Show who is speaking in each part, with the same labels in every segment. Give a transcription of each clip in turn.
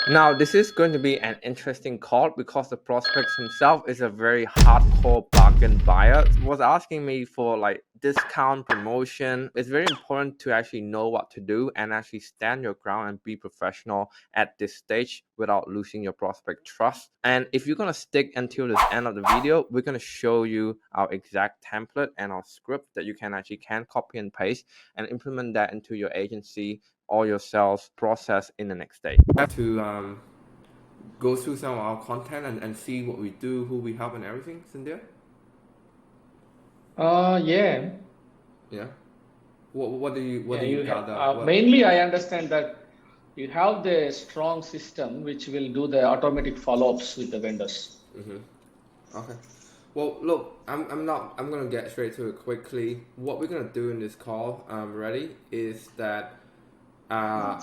Speaker 1: Now, this is going to be an interesting call because the prospect himself is a very hardcore bargain buyer. Was asking me for like discount promotion. It's very important to actually know what to do and actually stand your ground and be professional at this stage without losing your prospect trust. And if you're going to stick until the end of the video, we're going to show you our exact template and our script that you can copy and paste and implement that into your agency or your sales process in the next day. We have to go through some of our content and see what we do, who we help, and everything. Cynthia?
Speaker 2: Yeah.
Speaker 1: Yeah. What do you gather?
Speaker 2: Mainly, I understand that you have the strong system which will do the automatic follow-ups with the vendors.
Speaker 1: Okay. Well, look, I'm gonna get straight to it quickly. What we're gonna do in this call, ready, is that I'm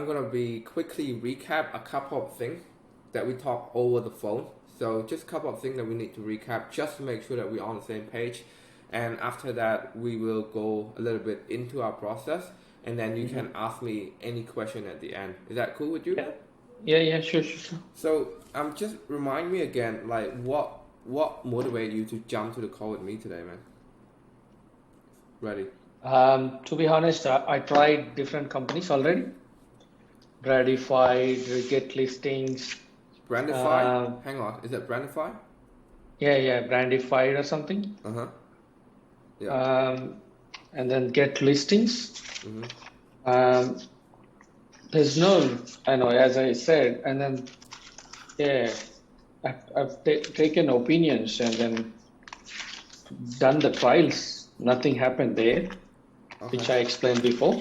Speaker 1: gonna be quickly recap a couple of things that we talked over the phone. So just a couple of things that we need to recap just to make sure that we're on the same page. And after that, we will go a little bit into our process, and then you can ask me any question at the end. Is that cool with you?
Speaker 2: Yeah, sure.
Speaker 1: So just remind me again, like what motivated you to jump to the call with me today, man? Ready?
Speaker 2: To be honest, I tried different companies already. Brandify, Get Listings.
Speaker 1: Brandify? Hang on, is it Brandify?
Speaker 2: Yeah, Brandify or something.
Speaker 1: Yeah.
Speaker 2: And then Get Listings. There's no, I know, as I said, and then I've taken opinions and then done the trials. Nothing happened there, which I explained before.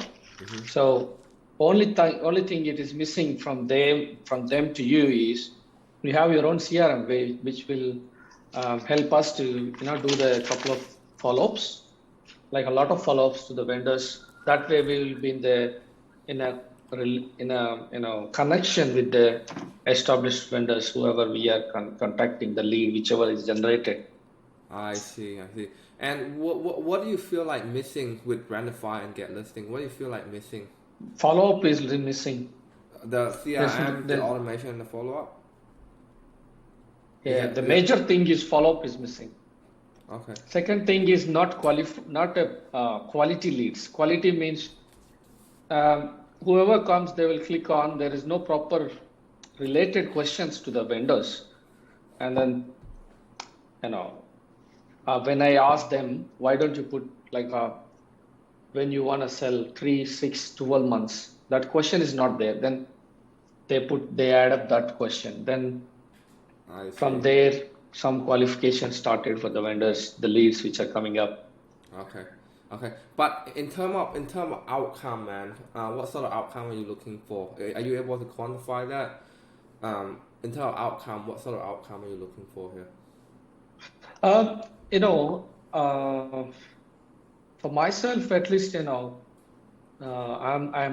Speaker 2: So only thing it is missing from them to you is you have your own CRM way, which will help us to do the couple of follow-ups, like a lot of follow-ups to the vendors. That way we will be in a connection with the established vendors, whoever we are contacting, the lead, whichever is generated.
Speaker 1: I see. And what do you feel like missing with Brandify and Get Listing? What do you feel like missing?
Speaker 2: Follow-up is missing.
Speaker 1: The CRM, the automation, and the follow-up?
Speaker 2: Yeah, the major thing is follow-up is missing.
Speaker 1: Okay.
Speaker 2: Second thing is not quality leads. Quality means whoever comes, they will click on. There is no proper related questions to the vendors. And then, when I ask them, why don't you put like when you want to sell 3, 6, 12 months, that question is not there. Then they add up that question. Then from there, some qualification started for the vendors, the leads which are coming up.
Speaker 1: Okay. But in terms of outcome, man, what sort of outcome are you looking for? Are you able to quantify that? In terms of outcome, what sort of outcome are you looking for here?
Speaker 2: For myself, at least, I'm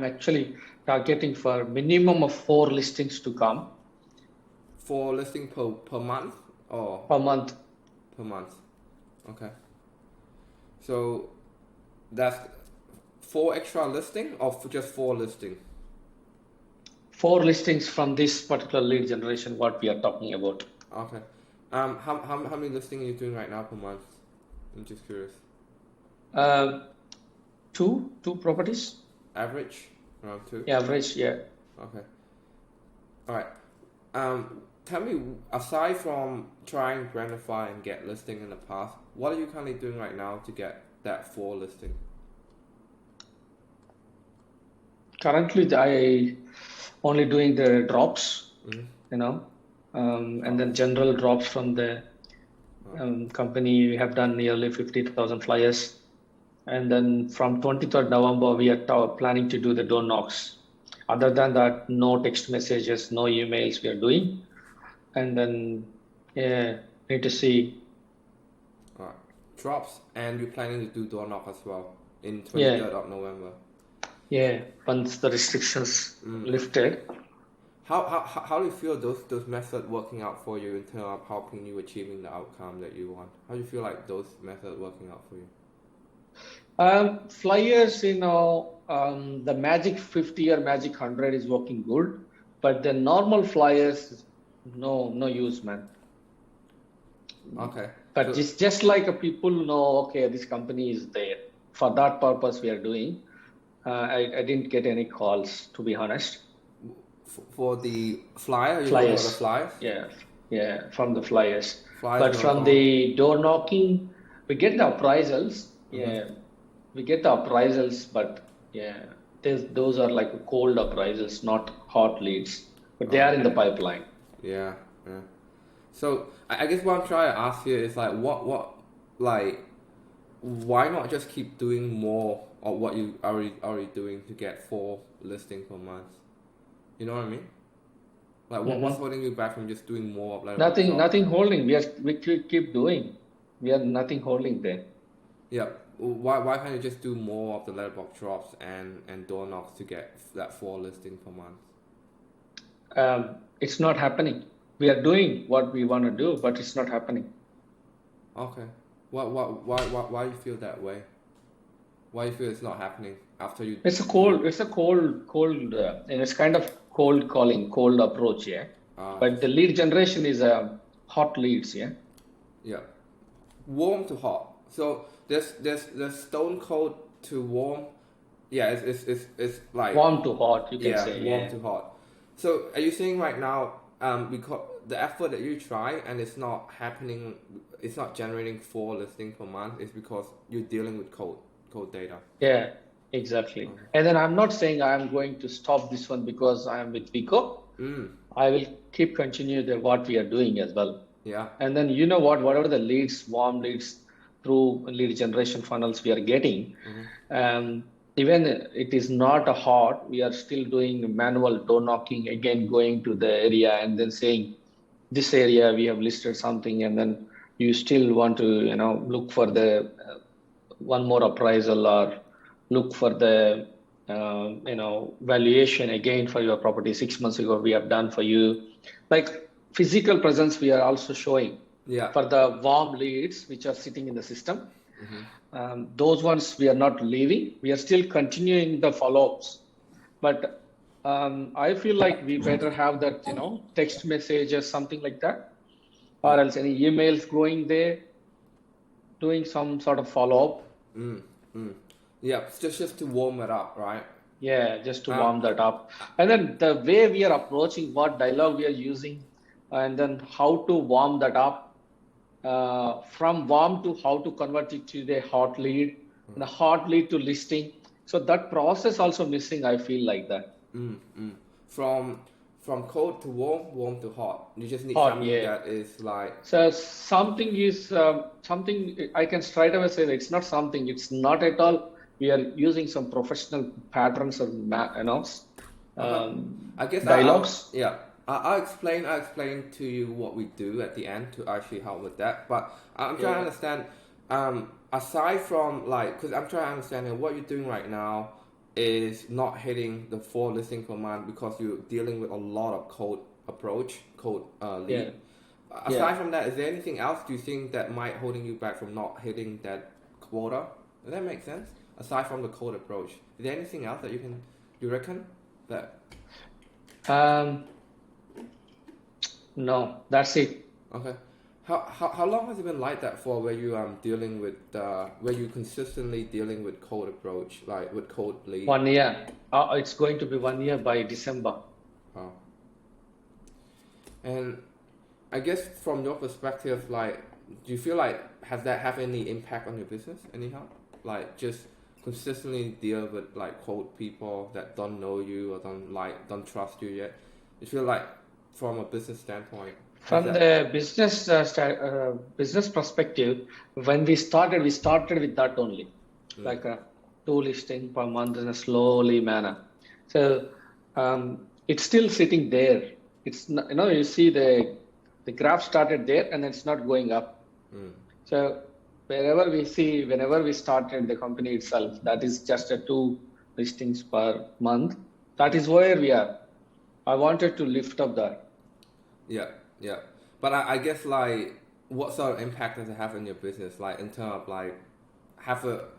Speaker 2: actually targeting for minimum of 4 listings to come.
Speaker 1: 4 listings per month or
Speaker 2: per month?
Speaker 1: Per month. Okay. So that's 4 extra listing or just 4 listing?
Speaker 2: 4 listings from this particular lead generation, what we are talking about.
Speaker 1: Okay. How many listings are you doing right now per month? I'm just curious.
Speaker 2: 2 properties.
Speaker 1: Average? Around 2?
Speaker 2: Average, yeah.
Speaker 1: Okay. Alright. Tell me, aside from trying Brandify and Get Listing in the past, what are you currently doing right now to get that 4 listing?
Speaker 2: Currently, I only doing the drops, and then general drops from the company. We have done nearly 50,000 flyers. And then from 23rd November, we are planning to do the door knocks. Other than that, no text messages, no emails we are doing. And then, need to see.
Speaker 1: Drops, and you're planning to do door knock as well in 23rd of November.
Speaker 2: Yeah, once the restrictions lifted.
Speaker 1: How do you feel those methods working out for you in terms of helping you achieving the outcome that you want? How do you feel like those methods working out for you?
Speaker 2: Flyers, the Magic 50 or Magic 100 is working good. But the normal flyers, no use, man.
Speaker 1: Okay.
Speaker 2: But
Speaker 1: So,
Speaker 2: just like people know, okay, this company is there. For that purpose, we are doing. I didn't get any calls, to be honest.
Speaker 1: for the flyer, you're talking about the
Speaker 2: Flyers,
Speaker 1: flyers?
Speaker 2: yeah, from the flyers.
Speaker 1: Flyers
Speaker 2: But
Speaker 1: no
Speaker 2: from
Speaker 1: call.
Speaker 2: the door knocking, we get the appraisals.
Speaker 1: Mm-hmm.
Speaker 2: Yeah, we get the appraisals, but yeah, those are like cold appraisals, not hot leads. But they are in the pipeline.
Speaker 1: Yeah, yeah. So I guess what I'm trying to ask here is like like why not just keep doing more of what you already doing to get 4 listings per month? You know what I mean? Like what's holding you back from just doing more of letterbox shop?
Speaker 2: Nothing holding. We keep doing. We are nothing holding there.
Speaker 1: Yeah. Why can't you just do more of the letterbox drops and door knocks to get that 4 listings per month?
Speaker 2: It's not happening. We are doing what we want to do, but it's not happening.
Speaker 1: Okay. Why you feel that way? Why you feel it's not happening after you?
Speaker 2: It's a cold, and it's kind of cold calling, cold approach, yeah. But the lead generation is hot leads, yeah.
Speaker 1: Yeah. Warm to hot. So there's stone cold to warm. Yeah, it's like
Speaker 2: warm to hot, you can say.
Speaker 1: warm
Speaker 2: Yeah.
Speaker 1: to hot. So are you saying right now, because the effort that you try and it's not happening, it's not generating 4 listings per month, is because you're dealing with cold data?
Speaker 2: Yeah, exactly. And then I'm not saying I'm going to stop this one because I am with Vico. I will keep continue what we are doing as well.
Speaker 1: Yeah.
Speaker 2: And then you know what, whatever the leads, warm leads through lead generation funnels we are getting, even it is not a hot, we are still doing manual door knocking, again going to the area and then saying, this area we have listed something, and then you still want to, look for the one more appraisal or look for the, valuation again for your property 6 months ago we have done for you. Like physical presence we are also showing for the warm leads which are sitting in the system. Those ones we are not leaving. We are still continuing the follow-ups. But I feel like we better have that, text messages, something like that, or else any emails going there, doing some sort of follow-up.
Speaker 1: Yeah, just to warm it up, right?
Speaker 2: Yeah, just to warm that up. And then the way we are approaching, what dialogue we are using, and then how to warm that up, from warm to how to convert it to the hot lead, the hot lead to listing. So that process also missing, I feel like that.
Speaker 1: From cold to warm to hot. You just need
Speaker 2: Hot,
Speaker 1: something
Speaker 2: yeah.
Speaker 1: that is like.
Speaker 2: So something is something I can straight away say that it's not something. It's not at all. We are using some professional patterns or
Speaker 1: I guess
Speaker 2: dialogues.
Speaker 1: I'll explain to you what we do at the end to actually help with that. But I'm trying to understand. Aside from because I'm trying to understand what you're doing right now is not hitting the 4 listings per month because you're dealing with a lot of cold lead. Aside from that, is there anything else do you think that might holding you back from not hitting that quota? Does that make sense? Aside from the cold approach, is there anything else that you reckon that?
Speaker 2: No, that's it.
Speaker 1: Okay. How long has it been like that for where you dealing with where you consistently dealing with cold approach, like with cold lead?
Speaker 2: 1 year. It's going to be 1 year by December.
Speaker 1: Oh. And I guess from your perspective, do you feel like has that have any impact on your business anyhow? Like just consistently deal with cold people that don't know you or don't trust you yet. You feel like from a business standpoint.
Speaker 2: From the business perspective, when we started with that only, like 2 listing per month in a slowly manner. So it's still sitting there. It's not, you see the graph started there and it's not going up. So whenever we started the company itself, that is just a 2 listings per month. That is where we are. I wanted to lift up that.
Speaker 1: Yeah. But I guess what sort of impact does it have on your business? In terms of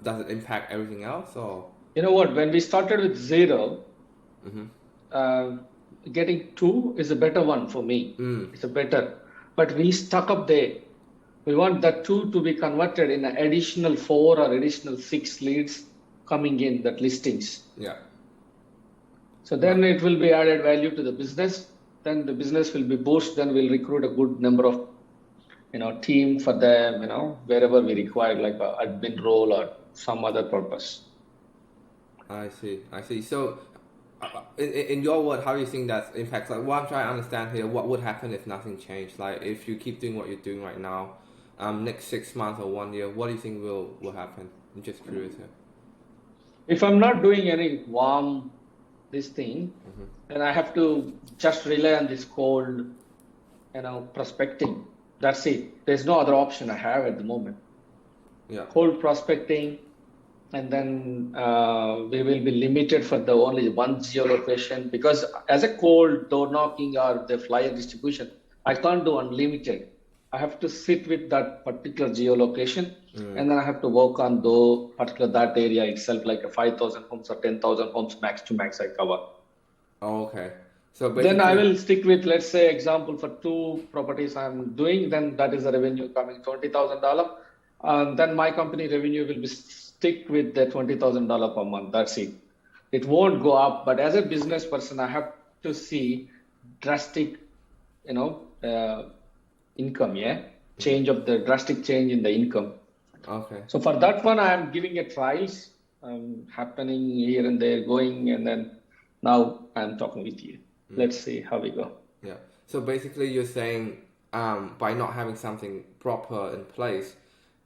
Speaker 1: does it impact everything else or?
Speaker 2: You know what? When we started with 0, getting 2 is a better one for me. It's a better, but we stuck up there. We want that 2 to be converted in an additional 4 or additional 6 leads coming in, that listings.
Speaker 1: Yeah.
Speaker 2: So then it will be added value to the business. Then the business will be boosted. Then we'll recruit a good number of, team for them, wherever we require, like a admin role or some other purpose.
Speaker 1: I see. So, in your word, how do you think that impacts? Like, what I'm trying to understand here, what would happen if nothing changed? Like, if you keep doing what you're doing right now, next 6 months or 1 year, what do you think will happen? I'm just curious here.
Speaker 2: If I'm not doing any warm this thing, then I have to just rely on this cold, prospecting. That's it. There's no other option I have at the moment.
Speaker 1: Yeah.
Speaker 2: Cold prospecting, and then we will be limited for the only one geolocation, because as a cold door knocking or the flyer distribution, I can't do unlimited. I have to sit with that particular geolocation, and then I have to work on that area itself, like a 5,000 homes or 10,000 homes max to max I cover.
Speaker 1: Oh, okay. So
Speaker 2: then I will stick with, let's say, example, for 2 properties I'm doing, then that is the revenue coming $20,000. And then my company revenue will be stick with the $20,000 per month. That's it. It won't go up. But as a business person, I have to see drastic, income. Yeah, drastic change in the income.
Speaker 1: Okay.
Speaker 2: So for that one, I am giving it trials, happening here and there, going, and then now I'm talking with you. Let's see how we go.
Speaker 1: Yeah. So basically, you're saying by not having something proper in place,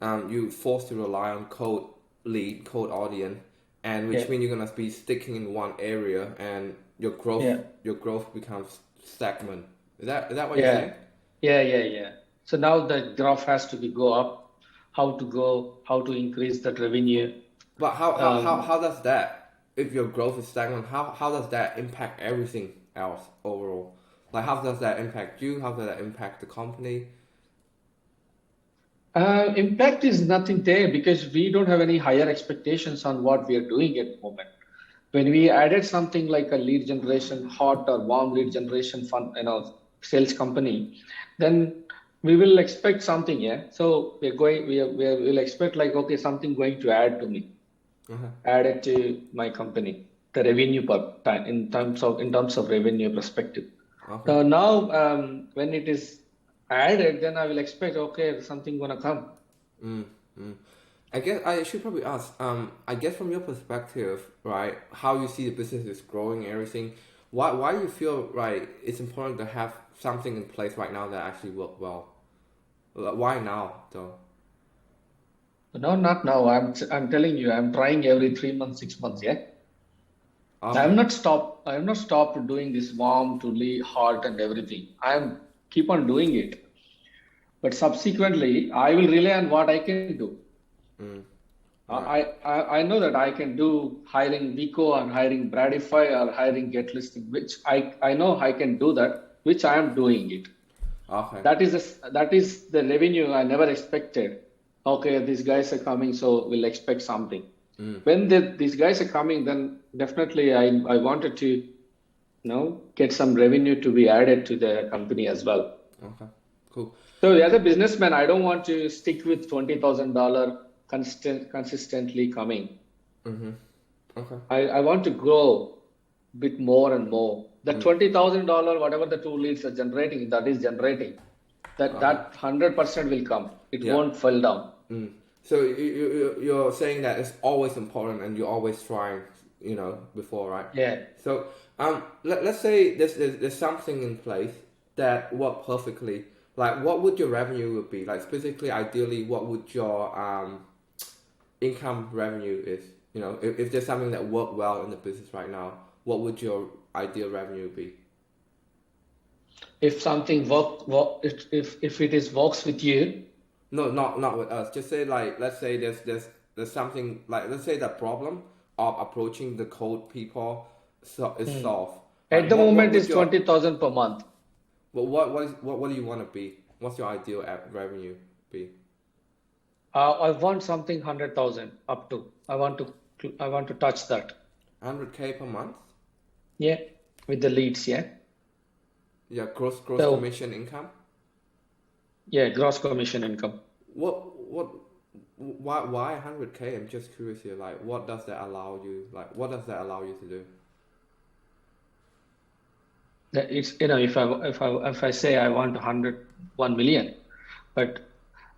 Speaker 1: you forced to rely on cold audience, and which means you're gonna be sticking in one area, and your growth becomes stagnant. Is that what you're saying?
Speaker 2: Yeah. So now the graph has to go up. How to increase that revenue?
Speaker 1: But how does that, if your growth is stagnant, how does that impact everything else overall? Like, how does that impact you? How does that impact the company?
Speaker 2: Impact is nothing there, because we don't have any higher expectations on what we are doing at the moment. When we added something like a lead generation, hot or warm lead generation fund, sales company, then we will expect something. Yeah. So we'll expect, like, okay, something going to add to me, added to my company, the revenue per time in terms of revenue perspective.
Speaker 1: Okay.
Speaker 2: So now, when it is added, then I will expect, okay, something gonna come.
Speaker 1: I guess I should probably ask, I guess from your perspective, right, how you see the business is growing and everything, why do you feel, right, it's important to have something in place right now that actually work well? Why now, though?
Speaker 2: No, not now. I'm telling you, I'm trying every 3 months, 6 months. Yeah.
Speaker 1: Okay.
Speaker 2: I have not stopped doing this warm to hot and everything. I keep on doing it, but subsequently I will rely on what I can do. I know that I can do hiring Vico and hiring Bradify or hiring Get Listing, which I know I can do that, which I am doing it.
Speaker 1: Okay.
Speaker 2: That is the revenue I never expected. Okay, these guys are coming, so we'll expect something. When these guys are coming, then definitely I wanted to, get some revenue to be added to the company as well.
Speaker 1: Okay, cool.
Speaker 2: So as a businessman, I don't want to stick with $20,000 consistently coming.
Speaker 1: Okay.
Speaker 2: I want to grow a bit more and more. The $20,000, whatever the 2 leads are generating, that 100% will come. It won't fall down.
Speaker 1: So you're saying that it's always important, and you're always trying, before, right?
Speaker 2: Yeah.
Speaker 1: So let's say there's something in place that work perfectly. Like, what would your revenue would be? Like, specifically, ideally, what would your income revenue is? If there's something that work well in the business right now, what would your ideal revenue be?
Speaker 2: If something if it works with you.
Speaker 1: No, not with us. Just say, like, let's say there's something, like, let's say the problem of approaching the cold people is solved.
Speaker 2: At the moment, it's 20,000 per month.
Speaker 1: But what do you want to be? What's your ideal revenue be?
Speaker 2: I want something 100,000 up to. I want to touch that.
Speaker 1: 100K per month?
Speaker 2: Yeah, with the leads. Yeah.
Speaker 1: Yeah, gross
Speaker 2: So
Speaker 1: commission income.
Speaker 2: yeah, gross commission income.
Speaker 1: What why 100K? I'm just curious here. Like, what does that allow you? Like, what does that allow you to do?
Speaker 2: It's, if I say I want 1 million, but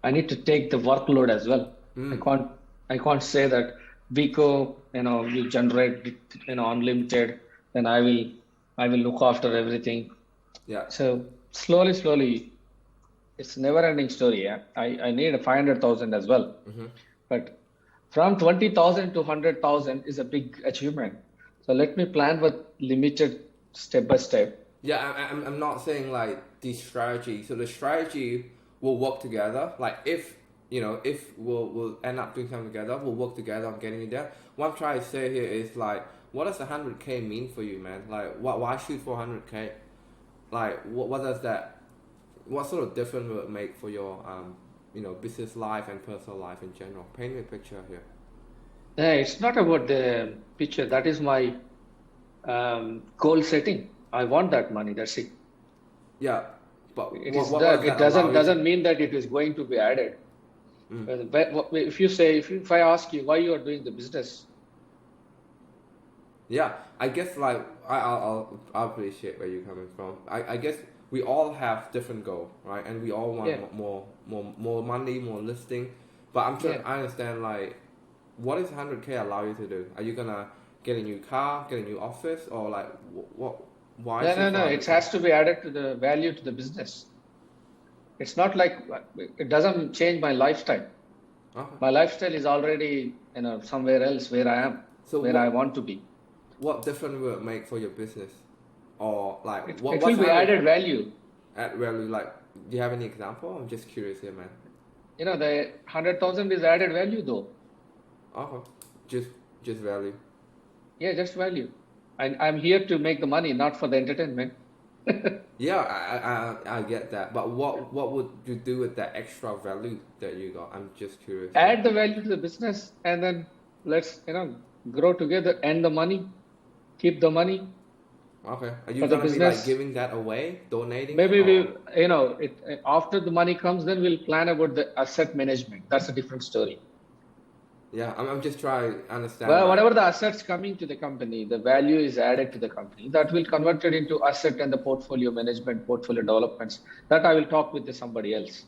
Speaker 2: I need to take the workload as well. I
Speaker 1: Mm.
Speaker 2: can't I can't say that Vico, you generate unlimited, then I will look after everything.
Speaker 1: Yeah.
Speaker 2: So slowly, it's never ending story. Yeah? I need 500,000 as well.
Speaker 1: Mm-hmm.
Speaker 2: But from 20,000 to 100,000 is a big achievement. So let me plan with limited step by step.
Speaker 1: Yeah, I'm not saying like the strategy. So the strategy will work together. Like if we'll end up doing something together, we'll work together on getting it there. What I'm trying to say here is like, what does 100K mean for you, man? Like, why shoot for 100K? Like, what does that? What sort of difference will it make for your business life and personal life in general? Paint me a picture here.
Speaker 2: It's not about the picture. That is my goal setting. I want that money. That's it.
Speaker 1: Yeah, but
Speaker 2: It
Speaker 1: what
Speaker 2: is
Speaker 1: what, what
Speaker 2: that.
Speaker 1: does
Speaker 2: It
Speaker 1: that allow
Speaker 2: doesn't
Speaker 1: you to?
Speaker 2: doesn't mean that it is going to be added.
Speaker 1: Mm.
Speaker 2: If you say if I ask you why you are doing the business,
Speaker 1: Yeah, I guess like I'll appreciate where you're coming from. I guess we all have different goals, right? And we all want
Speaker 2: yeah,
Speaker 1: more money, more listing. But
Speaker 2: yeah.
Speaker 1: I understand like what does 100K allow you to do? Are you gonna get a new car, get a new office, or like what? Why
Speaker 2: No,
Speaker 1: shoot
Speaker 2: no,
Speaker 1: for
Speaker 2: no. It
Speaker 1: 100K?
Speaker 2: has to be added to the value to the business. It's not like it doesn't change my lifestyle.
Speaker 1: Okay.
Speaker 2: My lifestyle is already somewhere else where I am,
Speaker 1: So
Speaker 2: where I want to be.
Speaker 1: what difference will it make for your business, or like
Speaker 2: It
Speaker 1: what's
Speaker 2: will be
Speaker 1: 100
Speaker 2: added value.
Speaker 1: at value? Like, do you have any example? I'm just curious here, man.
Speaker 2: The 100,000 is added value though.
Speaker 1: Okay, just just value.
Speaker 2: Yeah, just value. I'm here to make the money, not for the entertainment.
Speaker 1: Yeah, I get that. But what would you do with that extra value that you got? I'm just curious here.
Speaker 2: Add the value to the business and then let's, grow together, earn the money, keep the money
Speaker 1: Okay, are you
Speaker 2: for the
Speaker 1: gonna be like
Speaker 2: business.
Speaker 1: giving that away, donating it,
Speaker 2: Maybe
Speaker 1: or?
Speaker 2: after the money comes, then we'll plan about the asset management. That's a different story.
Speaker 1: Yeah, I'm just trying to understand
Speaker 2: Well,
Speaker 1: like.
Speaker 2: whatever the assets coming to the company, the value is added to the company. That will convert it into asset and the portfolio management, portfolio developments. That I will talk with somebody else.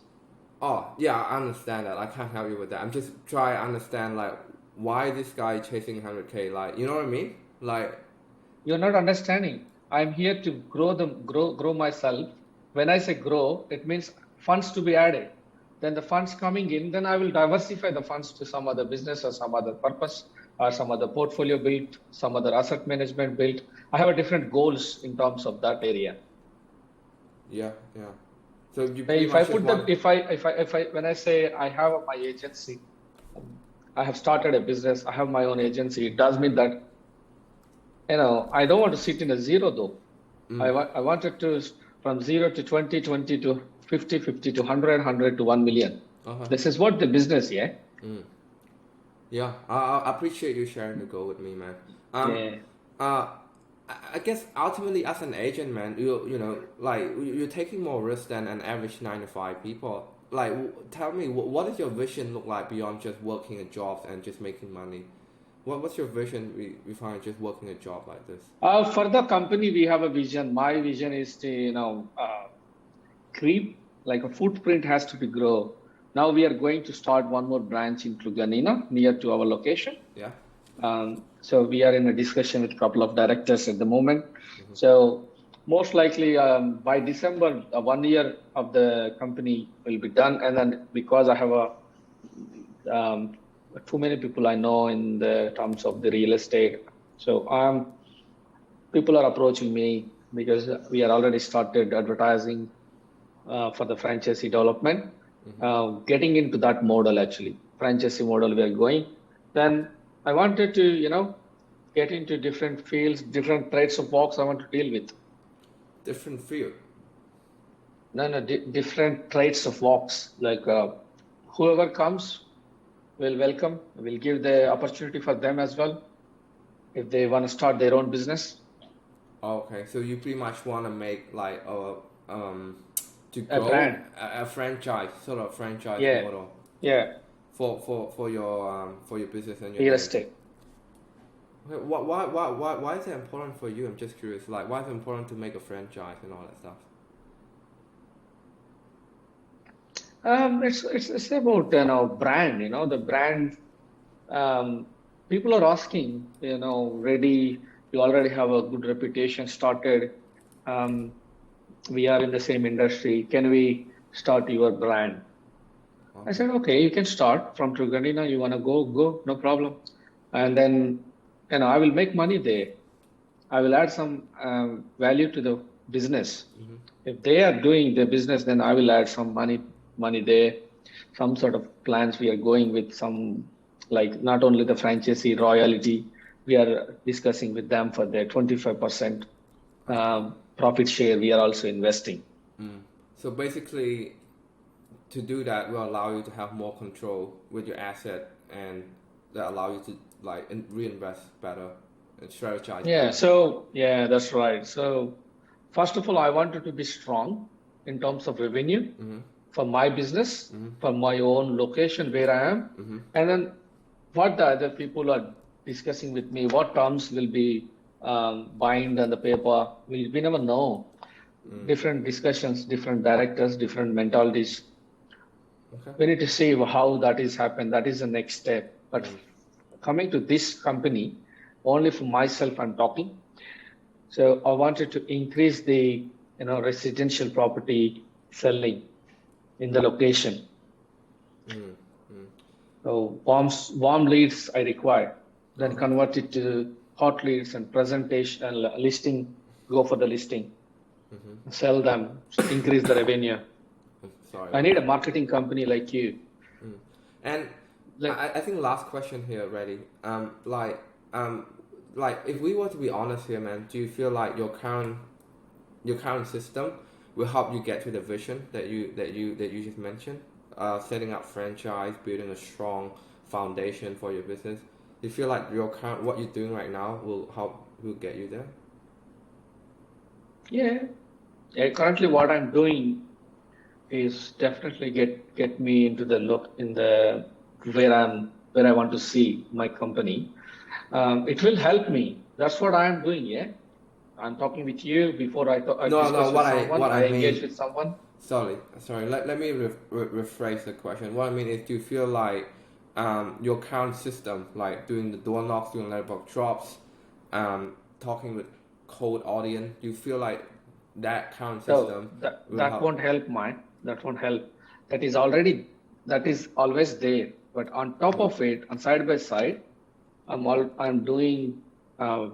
Speaker 1: Oh, yeah, I understand that. I can't help you with that. I'm just trying to understand like why this guy chasing 100K. Like, you know what I mean? Like,
Speaker 2: You're not understanding. I'm here to grow myself. When I say grow, it means funds to be added. Then the funds coming in, then I will diversify the funds to some other business or some other purpose or some other portfolio built, some other asset management built. I have a different goals in terms of that area.
Speaker 1: yeah, yeah. So you pretty
Speaker 2: If I
Speaker 1: much just
Speaker 2: put the
Speaker 1: want.
Speaker 2: if I when I say I have my agency, I have started a business, I have my own agency, it does mean that I don't want to sit in a zero though.
Speaker 1: Mm,
Speaker 2: I wanted to from 0 to 20, 20 to 50, 50 to 100, 100 to 1 million.
Speaker 1: uh-huh.
Speaker 2: This is what the business, yeah?
Speaker 1: Mm. Yeah, I appreciate you sharing the goal with me, man.
Speaker 2: Yeah.
Speaker 1: Uh, I guess ultimately as an agent, man, like you're taking more risk than an average 9 to 5 people. Like, tell me, what does your vision look like beyond just working a job and just making money? What's your vision behind just working a job like this?
Speaker 2: For the company, we have a vision. My vision is to, creep, like a footprint has to be grow. Now we are going to start one more branch in Kluganina near to our location.
Speaker 1: Yeah.
Speaker 2: So we are in a discussion with a couple of directors at the moment. So most likely by December, 1 year of the company will be done. And then because I have um, too many people I know in the terms of the real estate, so people are approaching me because we are already started advertising for the franchisee development, getting into that model actually, franchisee model we are going. Then I wanted to, get into different fields, different trades of works I want to deal with.
Speaker 1: Different field.
Speaker 2: No, no, different trades of works. Like whoever comes, will welcome. We'll give the opportunity for them as well if they want to start their own business.
Speaker 1: Okay, so you pretty much want to make like to
Speaker 2: A
Speaker 1: grow
Speaker 2: brand.
Speaker 1: a franchise, sort of franchise
Speaker 2: Yeah.
Speaker 1: model
Speaker 2: Yeah.
Speaker 1: for your business and your
Speaker 2: Real
Speaker 1: name.
Speaker 2: estate.
Speaker 1: Okay, why is it important for you? I'm just curious. Like, why is it important to make a franchise and all that stuff?
Speaker 2: It's about brand. The brand. Um, People are asking. Ready. You already have a good reputation. Started. Um, we are in the same industry. Can we start your brand? I
Speaker 1: Okay.
Speaker 2: said, okay, you can start from Truganina. You want to go, no problem. And then, I will make money there. I will add some value to the business.
Speaker 1: Mm-hmm.
Speaker 2: If they are doing the business, then I will add some money there. Some sort of plans we are going with some, like not only the franchisee royalty, we are discussing with them for their 25%
Speaker 1: Okay.
Speaker 2: profit share. We are also investing.
Speaker 1: Mm. So basically, to do that will allow you to have more control with your asset, and that allow you to like reinvest better and strategize
Speaker 2: Yeah,
Speaker 1: better.
Speaker 2: so yeah, that's right. So first of all, I wanted to be strong in terms of revenue
Speaker 1: Mm-hmm.
Speaker 2: for my business,
Speaker 1: Mm-hmm.
Speaker 2: for my own location where I am,
Speaker 1: Mm-hmm.
Speaker 2: and then what the other people are discussing with me, what terms will be bind on the paper. We never know.
Speaker 1: Mm.
Speaker 2: Different discussions, different directors, different mentalities.
Speaker 1: Okay.
Speaker 2: We need to see how that is happen. That is the next step. But
Speaker 1: Mm.
Speaker 2: coming to this company, only for myself, I'm talking. So I wanted to increase the residential property selling in the location.
Speaker 1: Mm. Mm.
Speaker 2: So warm leads I require, then
Speaker 1: Okay.
Speaker 2: convert it to hot leads and presentation and listing. Go for the listing,
Speaker 1: Mm-hmm.
Speaker 2: sell them, increase the revenue.
Speaker 1: Sorry
Speaker 2: I
Speaker 1: about
Speaker 2: need a
Speaker 1: that.
Speaker 2: marketing company like you.
Speaker 1: Mm. And
Speaker 2: Like,
Speaker 1: I think last question here already. Um, like if we were to be honest here, man, do you feel like your current system will help you get to the vision that you just mentioned? Setting up franchise, building a strong foundation for your business. Do you feel like your current what you're doing right now will get you there?
Speaker 2: yeah, yeah. Currently, what I'm doing is definitely get me into the look in the where I want to see my company. It will help me. That's what I am doing. Yeah, I'm talking with you before I
Speaker 1: No, no.
Speaker 2: discuss with someone.
Speaker 1: What I
Speaker 2: I engage
Speaker 1: mean.
Speaker 2: with someone.
Speaker 1: Sorry. Let me rephrase the question. What I mean is, do you feel like your current system, like doing the door knocks, doing letterbox drops, talking with cold audience, do you feel like that current
Speaker 2: So
Speaker 1: system will
Speaker 2: that
Speaker 1: help?
Speaker 2: won't help, mine. That won't help. That is already that is always there. But on top
Speaker 1: Mm.
Speaker 2: of it, on side by side, I'm doing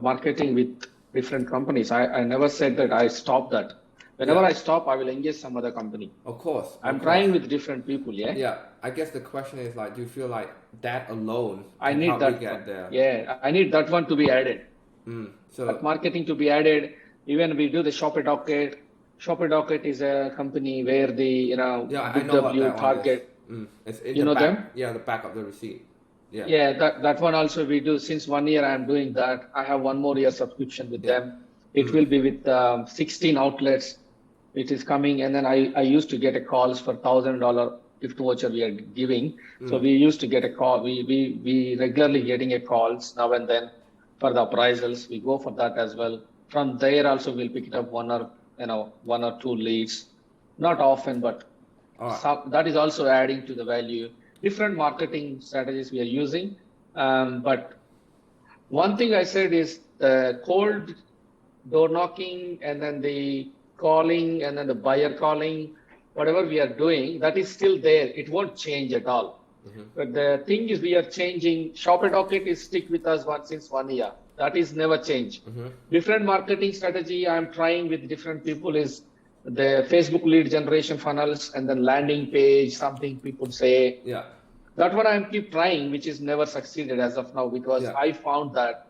Speaker 2: marketing with different companies. I never said that I stop that. Whenever
Speaker 1: Yeah,
Speaker 2: I stop, I will engage some other company.
Speaker 1: of
Speaker 2: I'm
Speaker 1: course.
Speaker 2: trying with different people. Yeah,
Speaker 1: Yeah, I guess the question is like, do you feel like that alone
Speaker 2: I
Speaker 1: can
Speaker 2: need
Speaker 1: help you
Speaker 2: that one.
Speaker 1: get there?
Speaker 2: Yeah, I need that one to be added.
Speaker 1: Mm.
Speaker 2: That
Speaker 1: So
Speaker 2: marketing to be added. Even we do the Shopper Docket. Shopper Docket is a company where the
Speaker 1: yeah, I
Speaker 2: Book
Speaker 1: know what
Speaker 2: W
Speaker 1: that one is.
Speaker 2: Target.
Speaker 1: Mm. It's in
Speaker 2: You
Speaker 1: the
Speaker 2: know
Speaker 1: back.
Speaker 2: them?
Speaker 1: Yeah, the back of the receipt. Yeah.
Speaker 2: Yeah, that one also we do. Since 1 year I'm doing that. I have one more year subscription with
Speaker 1: Yeah.
Speaker 2: them. It
Speaker 1: Mm.
Speaker 2: will be with 16 outlets. It is coming, and then I used to get a calls for $1,000 gift voucher we are giving. So
Speaker 1: Mm.
Speaker 2: we used to get a call. We regularly getting a calls now and then for the appraisals. We go for that as well. From there also we'll pick it up one or two leads. Not often, but
Speaker 1: All right.
Speaker 2: that is also adding to the value. Different marketing strategies we are using. But one thing I said is the cold door knocking and then the calling and then the buyer calling, whatever we are doing, that is still there. It won't change at all.
Speaker 1: Mm-hmm.
Speaker 2: But the thing is, we are changing. Shopper Docket is stick with us since 1 year. That is never change.
Speaker 1: Mm-hmm.
Speaker 2: Different marketing strategy I'm trying with different people is the Facebook lead generation funnels and then landing page, something people say.
Speaker 1: Yeah.
Speaker 2: That one I'm keep trying, which is never succeeded as of now because
Speaker 1: Yeah.
Speaker 2: I found that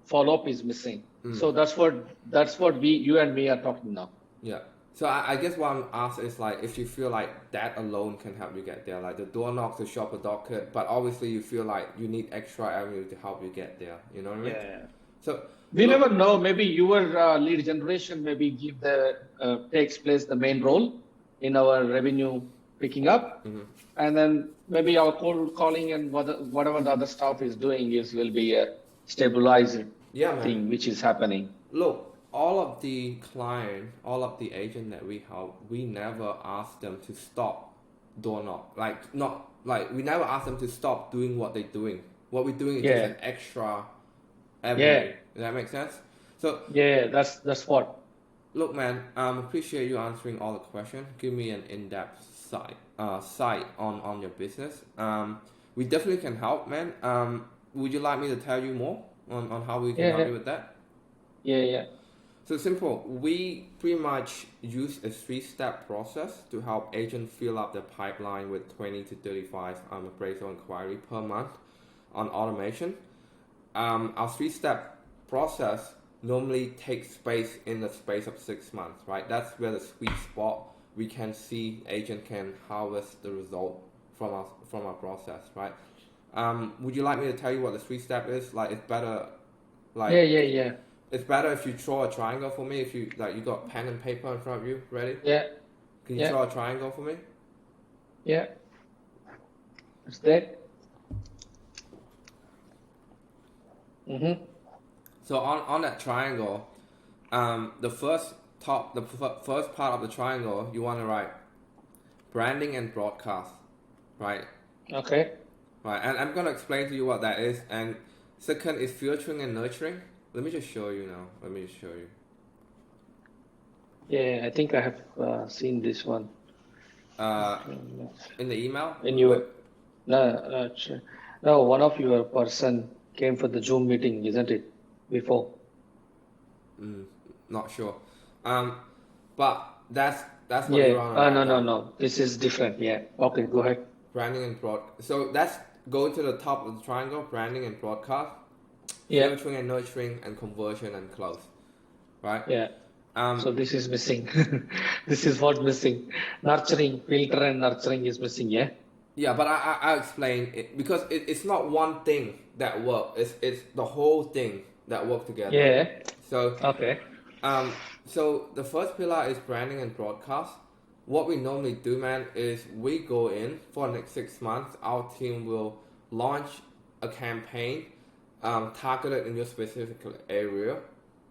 Speaker 2: follow-up is missing.
Speaker 1: Mm.
Speaker 2: So that's what you and me are talking now.
Speaker 1: Yeah. So I guess what I'm asked is like if you feel like that alone can help you get there, like the door knocks, the shopper docket, but obviously you feel like you need extra avenue to help you get there. You know what I mean?
Speaker 2: Yeah.
Speaker 1: So
Speaker 2: We never know. Maybe your lead generation maybe takes place the main role in our revenue picking up, and then maybe our cold calling and whatever the other staff is doing will be a stabilized thing which is happening.
Speaker 1: Look, all of the client, all of the agent that we help, we never ask them to stop doorknob. We never ask them to stop doing what they're doing. What we're doing is just an extra avenue. Does that make sense? So
Speaker 2: that's what.
Speaker 1: Look, man, appreciate you answering all the questions. Give me an in-depth sight on your business. We definitely can help, man. Would you like me to tell you more on how we can help you with that?
Speaker 2: Yeah.
Speaker 1: So simple. We pretty much use a 3-step process to help agents fill up their pipeline with 20 to 35 appraisal inquiry per month on automation. Our 3-step process normally takes space in the space of 6 months, right? That's where the sweet spot we can see agent can harvest the result from our process, right? Would you like me to tell you what the 3-step is? Like, it's better, like
Speaker 2: Yeah.
Speaker 1: It's better if you draw a triangle for me. If you got pen and paper in front of you, ready?
Speaker 2: Yeah.
Speaker 1: Can you draw a triangle for me?
Speaker 2: Yeah. It's that.
Speaker 1: So on that triangle, the first part of the triangle, you want to write branding and broadcast, right?
Speaker 2: Okay.
Speaker 1: Right, and I'm gonna explain to you what that is. And second is filtering and nurturing. Let me just show you now.
Speaker 2: Yeah, I think I have seen this one.
Speaker 1: In the email?
Speaker 2: No, one of your person came for the Zoom meeting, isn't it? Before.
Speaker 1: Not sure. But that's what you're on.
Speaker 2: No. This is different. Yeah. Okay, go ahead.
Speaker 1: Branding and broadcast. So that's go to the top of the triangle, branding and broadcast.
Speaker 2: Yeah.
Speaker 1: Filtering and nurturing and conversion and close. Right?
Speaker 2: Yeah. So this is missing. This is what missing. Nurturing, filter and nurturing is missing, yeah?
Speaker 1: Yeah, but I'll explain it because it's not one thing that works. It's the whole thing that work together.
Speaker 2: Yeah.
Speaker 1: So
Speaker 2: okay.
Speaker 1: So the first pillar is branding and broadcast. What we normally do, man, is we go in for the next 6 months. Our team will launch a campaign targeted in your specific area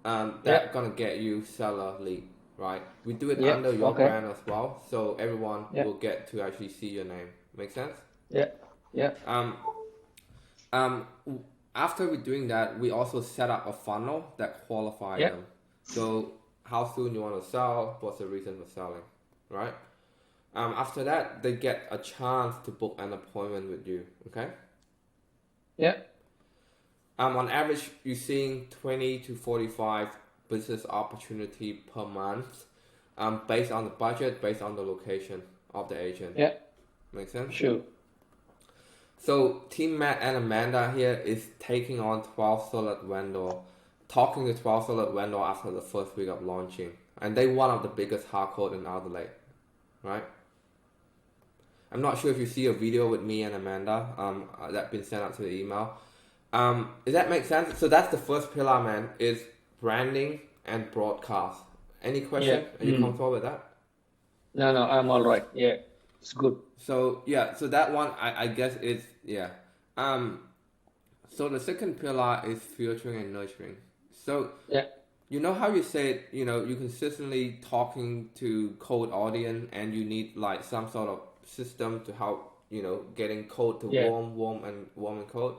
Speaker 1: that's gonna get you seller lead, right? We do it under your brand as well, so everyone will get to actually see your name. Make sense?
Speaker 2: Yeah.
Speaker 1: After we're doing that, we also set up a funnel that qualifies them. So how soon you want to sell? What's the reason for selling, right? After that, they get a chance to book an appointment with you. Okay.
Speaker 2: Yeah.
Speaker 1: On average, you're seeing 20 to 45 business opportunity per month, based on the budget, based on the location of the agent.
Speaker 2: Yeah.
Speaker 1: Make sense?
Speaker 2: Sure.
Speaker 1: So Team Matt and Amanda here is taking on 12 solid vendor, talking to 12 solid vendor after the first week of launching, and they one of the biggest hardcore in Adelaide, right? I'm not sure if you see a video with me and Amanda that been sent out to the email. Does that make sense? So that's the first pillar, man, is branding and broadcast. Any question? Are you comfortable with that?
Speaker 2: No, I'm all right. Yeah, it's good.
Speaker 1: So so that one, I guess is so the second pillar is filtering and nurturing. So you know how you said, you consistently talking to cold audience and you need like some sort of system to help, getting cold to warm and cold.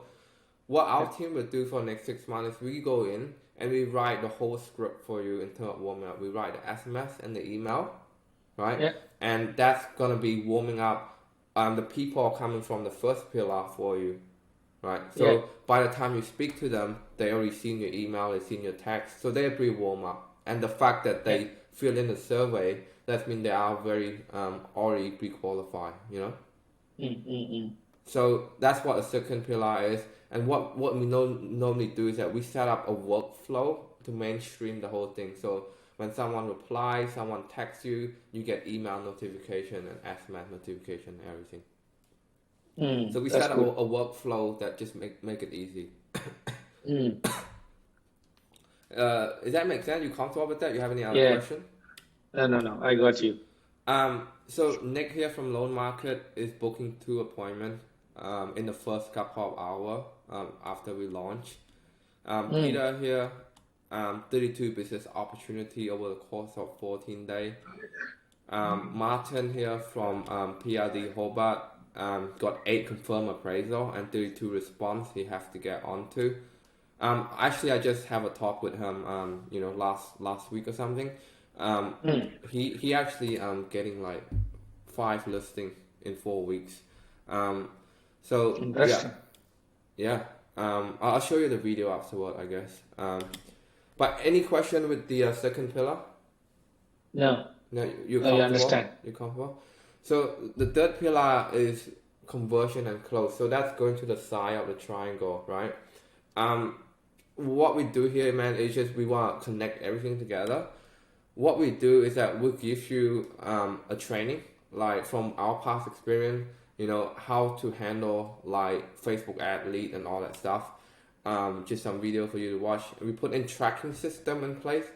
Speaker 1: What our team will do for the next 6 months is we go in and we write the whole script for you in terms of warming up. We write the SMS and the email, right?
Speaker 2: Yeah.
Speaker 1: And that's gonna be warming up the people coming from the first pillar for you, right? So by the time you speak to them, they already seen your email, they seen your text, so they're pretty warm up. And the fact that they fill in the survey, that means they are very already pre-qualified, So that's what the second pillar is. And what we normally do is that we set up a workflow to mainstream the whole thing. So when someone replies, someone texts you, you get email notification and SMS notification and everything. So we set up a workflow that just make it easy. Does that make sense? You comfortable with that? You have any other
Speaker 2: Yeah.
Speaker 1: question?
Speaker 2: No. I got you.
Speaker 1: So Nick here from Loan Market is booking 2 appointments in the first couple of hours after we launch. Peter here, 32 business opportunity over the course of 14 days. Martin here from PRD Hobart got 8 confirmed appraisal and 32 response he has to get onto. Actually, I just have a talk with him, last week or something. He actually getting like 5 listings in 4 weeks. So
Speaker 2: Interesting.
Speaker 1: yeah. I'll show you the video afterward, I guess. But any question with the second pillar?
Speaker 2: No.
Speaker 1: No, you're
Speaker 2: I
Speaker 1: comfortable?
Speaker 2: understand.
Speaker 1: You're comfortable? So the third pillar is conversion and close. So that's going to the side of the triangle, right? What we do here, man, is just we want to connect everything together. What we do is that we'll give you a training, like from our past experience, how to handle like Facebook ad lead and all that stuff. Just some video for you to watch. We put in tracking system in place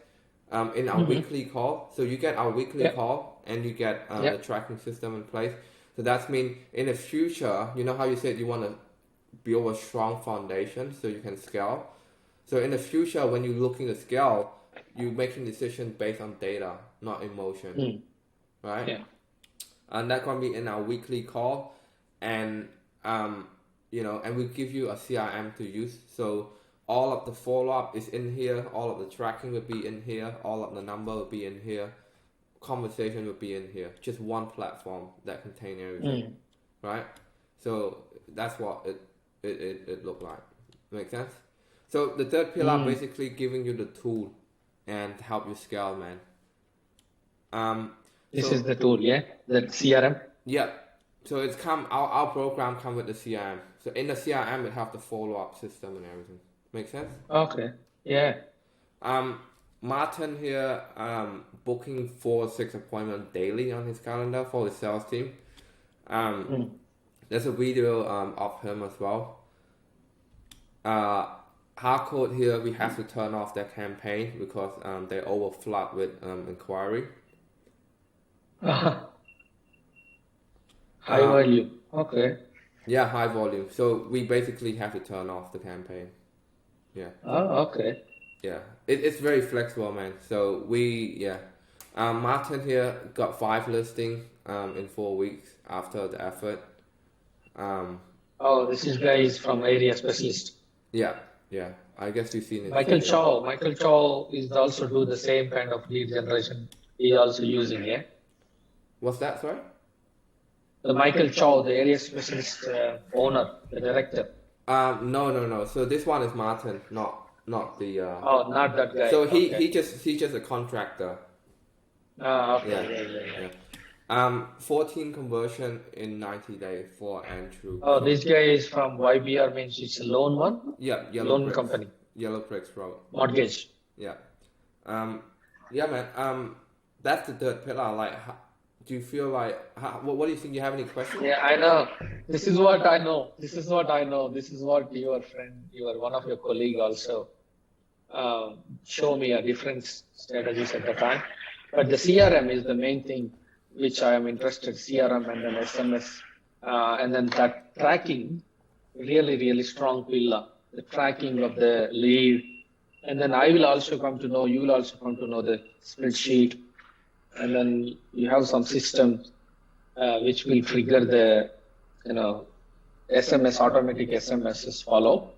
Speaker 1: in our weekly call. So you get our weekly call and you get the tracking system in place. So that's mean in the future, you know how you said you want to build a strong foundation so you can scale. So in the future, when you're looking to scale, you're making decisions based on data, not emotion, right?
Speaker 2: Yeah.
Speaker 1: And that's gonna be in our weekly call, and and we give you a CRM to use. So all of the follow-up is in here, all of the tracking will be in here, all of the number will be in here, conversation will be in here. Just one platform that contains everything, right? So that's what it look like. Make sense? So the third pillar basically giving you the tool and help you scale, man.
Speaker 2: This is the tool, yeah? The CRM?
Speaker 1: Yeah. So it's our program come with the CRM. So in the CRM it have the follow-up system and everything. Make sense?
Speaker 2: Okay. Yeah.
Speaker 1: Martin here booking 4-6 appointments daily on his calendar for his sales team. There's a video of him as well. Hardcode here, we have to turn off their campaign because they overflood with inquiry.
Speaker 2: High value. Okay.
Speaker 1: Yeah, high volume. So we basically have to turn off the campaign. Yeah.
Speaker 2: Oh, okay.
Speaker 1: Yeah. It's very flexible, man. So Martin here got 5 listings in 4 weeks after the effort.
Speaker 2: This is guy is from area specialist.
Speaker 1: Yeah. I guess you've seen it.
Speaker 2: Michael Chow is also do the same kind of lead generation. He also using, yeah?
Speaker 1: What's that, sorry?
Speaker 2: The Michael Chow, the area specialist owner, the director.
Speaker 1: No. So this one is Martin, not the.
Speaker 2: Not that guy.
Speaker 1: So he's just a contractor.
Speaker 2: Okay.
Speaker 1: Yeah. 14 conversion in 90 days for Andrew.
Speaker 2: This guy is from YBR, means it's a loan one?
Speaker 1: Yeah,
Speaker 2: loan company.
Speaker 1: Yellow Bricks Road.
Speaker 2: Mortgage.
Speaker 1: Yeah. Yeah, man. That's the third pillar. Like, do you feel like, what do you think? Do you have any questions?
Speaker 2: Yeah, I know. This is what I know. This is what your friend, one of your colleague also show me a different strategies at the time. But the CRM is the main thing which I am interested, CRM and then SMS. And then that tracking, really, really strong pillar, the tracking of the lead. And then you will also come to know the spreadsheet. And then you have some systems which will trigger the, SMS, automatic SMSs follow.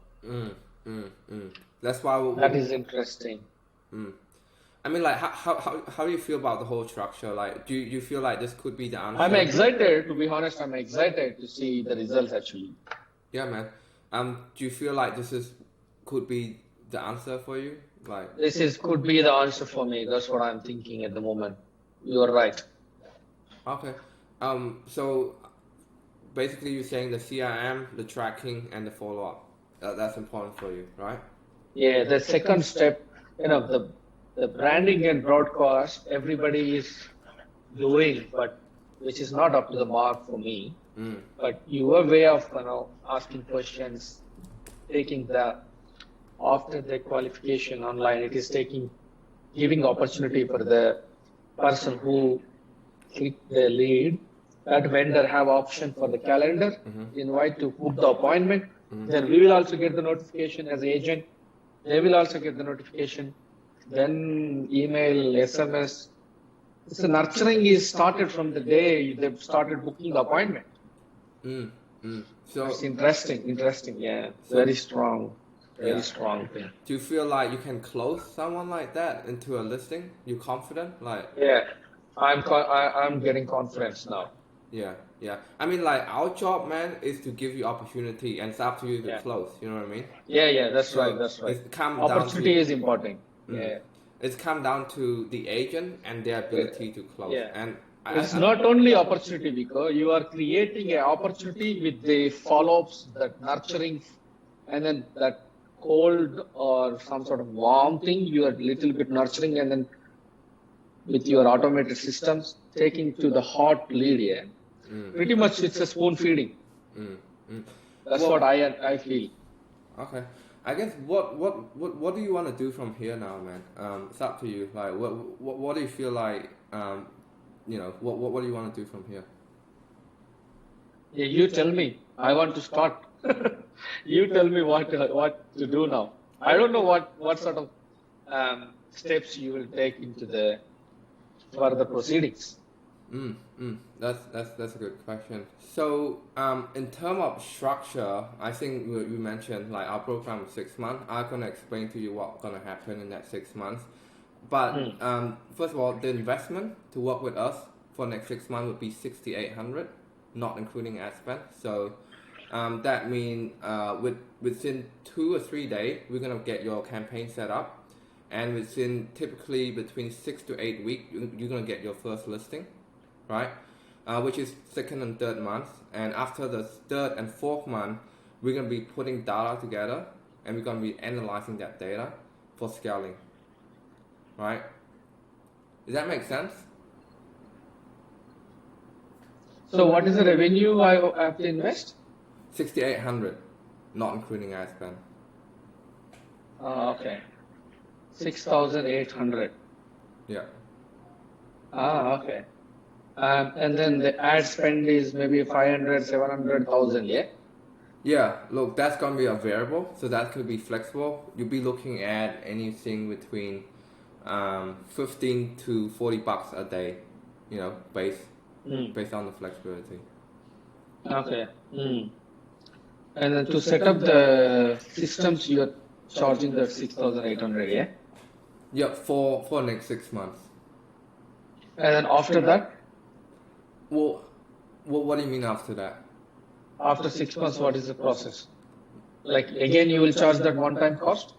Speaker 1: That's why
Speaker 2: that is interesting.
Speaker 1: I mean, like, how do you feel about the whole structure? Like, do you feel like this could be the answer?
Speaker 2: I'm excited, to be honest. I'm excited to see the results actually.
Speaker 1: Yeah, man. Do you feel like could be the answer for you? Like,
Speaker 2: could be the answer for me. That's what I'm thinking at the moment. You are right.
Speaker 1: Okay. So basically, you're saying the CRM, the tracking, and the follow-up. That's important for you, right?
Speaker 2: Yeah. The second step, the branding and broadcast, everybody is doing, but which is not up to the mark for me. But your way of asking questions, taking the after the qualification online, it is giving opportunity for the person who clicked the lead. That vendor have option for the calendar, invite to book the appointment. Then we will also get the notification as agent. They will also get the notification. Then email, SMS. So nurturing is started from the day they've started booking the appointment.
Speaker 1: So
Speaker 2: it's interesting, yeah. Very strong thing.
Speaker 1: do you feel like you can close someone like that into a listing? You confident? Like
Speaker 2: Yeah, I'm getting confidence now.
Speaker 1: Yeah. I mean, like our job, man, is to give you opportunity, and it's up to you to close. You know what I mean?
Speaker 2: Yeah, that's
Speaker 1: So
Speaker 2: right.
Speaker 1: It's come
Speaker 2: Opportunity
Speaker 1: down
Speaker 2: is important. Yeah.
Speaker 1: It's come down to the agent and their ability to close.
Speaker 2: Yeah.
Speaker 1: And
Speaker 2: It's not only opportunity, Vico. You are creating an opportunity with the follow-ups, that nurturing, and then that cold or some sort of warm thing, you are little bit nurturing, and then with your automated systems, taking to the hot lead. Yeah. Pretty much it's a spoon feeding. That's what I feel.
Speaker 1: Okay. I guess what do you want to do from here now, man? It's up to you. Like what do you feel like? What do you want to do from here?
Speaker 2: Yeah, you tell me. I want to start. You tell me what to do now. I don't know what sort of steps you will take into the further proceedings.
Speaker 1: That's a good question. So, in terms of structure, I think we mentioned like our program is 6 months. I'm gonna explain to you what's gonna happen in that 6 months. But first of all, the investment to work with us for next 6 months would be 6,800, not including ad spend. So, that means within 2 or 3 days, we're gonna get your campaign set up, and within typically between 6 to 8 weeks, you're gonna get your first listing. Right, which is second and third month, and after the third and fourth month, we're gonna be putting data together, and we're gonna be analyzing that data for scaling. Right? Does that make sense?
Speaker 2: So, what is the revenue I have to invest?
Speaker 1: 6,800, not including ad spend.
Speaker 2: Okay. 6,800.
Speaker 1: Yeah.
Speaker 2: Okay. And then the ad spend is maybe 500, 700,000, yeah?
Speaker 1: Yeah, look, that's gonna be a variable, so that could be flexible. You'll be looking at anything between 15 to $40 a day, based on the flexibility.
Speaker 2: Okay. And then to set up the systems, you're charging the 6,800, yeah?
Speaker 1: Yeah, for next 6 months.
Speaker 2: And then after that?
Speaker 1: Well, what do you mean after that?
Speaker 2: After 6 months, what is the process? Like, again, you will charge that one-time cost?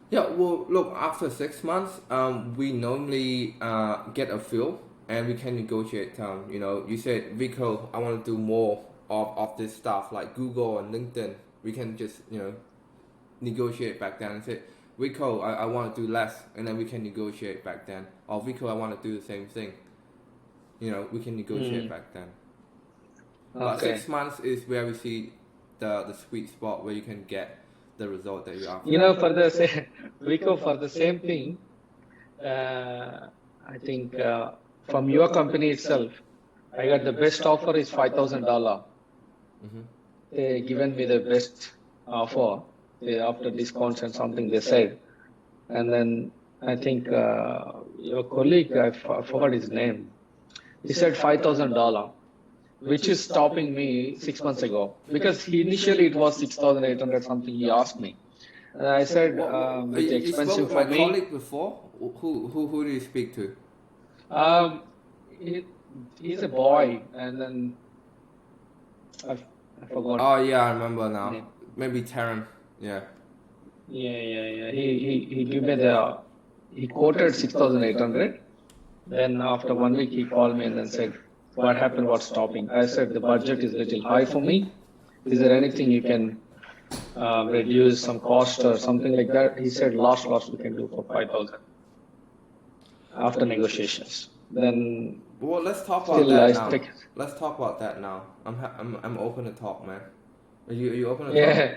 Speaker 1: Yeah, well, look, after 6 months, we normally get a feel, and we can negotiate. You said, Vico, I want to do more of this stuff, like Google and LinkedIn. We can just, negotiate back then and say, Vico, I want to do less, and then we can negotiate back then. Or Vico, I want to do the same thing. We can negotiate back then. But 6 months is where we see the sweet spot where you can get the result that you are.
Speaker 2: Vico, for the same thing, I think from your company itself, I got the best offer is $5,000. They given me the best offer after discounts and something they said. And then I think your colleague, I forgot his name, he said $5,000, which is stopping me 6 months ago, because initially it was 6,800 something. He asked me, and I said it's expensive for me.
Speaker 1: You spoke with my colleague before. Who do you speak to?
Speaker 2: He's a boy, and then I forgot.
Speaker 1: Oh yeah, I remember now. Maybe Taryn. Yeah.
Speaker 2: Yeah. He gave me he quoted 6,800. Then after 1 week, he called me and then said, what happened, what's stopping? I said, the budget is a little high for me. Is there anything you can reduce some cost or something like that? He said, last we can do for 5,000 after negotiations. Then
Speaker 1: let's talk about that now. Let's talk about that now. I'm open to talk, man. Are you open to talk?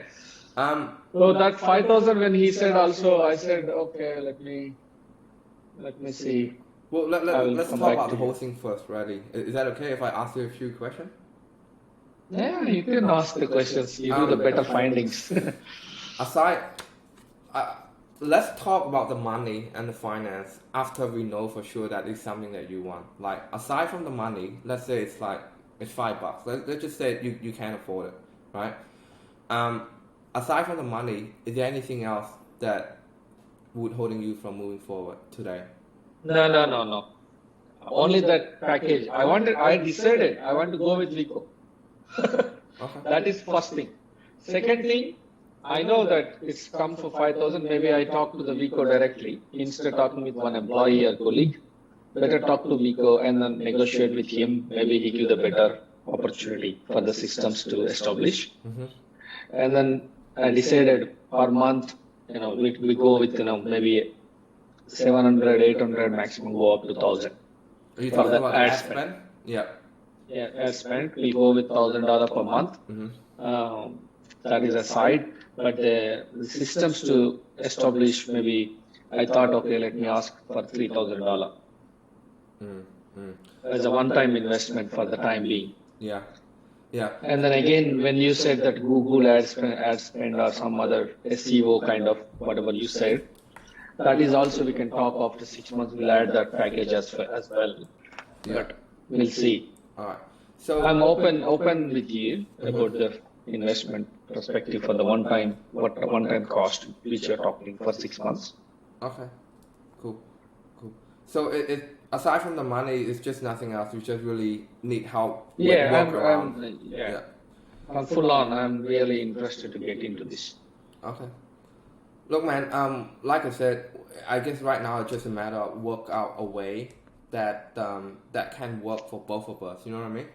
Speaker 2: So that 5,000 when he said also, I said, okay, let me see.
Speaker 1: Well,
Speaker 2: I will
Speaker 1: let's
Speaker 2: come
Speaker 1: talk
Speaker 2: back
Speaker 1: about
Speaker 2: to
Speaker 1: the whole
Speaker 2: you.
Speaker 1: thing first, really. Is that okay if I ask you a few questions?
Speaker 2: Yeah, you can ask the questions. You do the better findings.
Speaker 1: Aside, uh, let's talk about the money and the finance after we know for sure that it's something that you want. Like, aside from the money, let's say it's like, it's $5. Let's just say you can't afford it, right? Um, Aside from the money, is there anything else that would holding you from moving forward today?
Speaker 2: No. Only that package. I decided I want to go with Vico.
Speaker 1: Okay.
Speaker 2: That is first thing. Second thing, I know that it's come for 5,000. Maybe I talk to the Vico directly instead of talking with one employee or colleague. Better talk to Vico and then negotiate with him. Maybe he give the better opportunity for the systems to establish. And then I decided per month, we go with, maybe 700, 800, maximum go up to 1,000
Speaker 1: Are you
Speaker 2: for
Speaker 1: talking
Speaker 2: the
Speaker 1: about
Speaker 2: ad
Speaker 1: ad
Speaker 2: spend.
Speaker 1: spend? Yeah.
Speaker 2: Yeah, ad spend, we go with $1,000 per month. That is a side, but the systems to establish, maybe I thought, okay, let me ask for $3,000 as a one-time investment for the time being.
Speaker 1: Yeah. Yeah.
Speaker 2: And then again, when you said that Google ad spend or some other SEO kind of whatever you said, that is also we can talk after 6 months. We'll add that package as well.
Speaker 1: Yeah.
Speaker 2: But we'll see.
Speaker 1: All right. So
Speaker 2: I'm open with you about the investment perspective for the one-time cost which you're talking for 6 months.
Speaker 1: Okay. Cool. So aside from the money, it's just nothing else. You just really need help with
Speaker 2: Yeah,
Speaker 1: workaround.
Speaker 2: I'm full on. I'm really interested to get into this.
Speaker 1: Okay. Look, man. Like I said, I guess right now it's just a matter of work out a way that that can work for both of us. You know what I mean?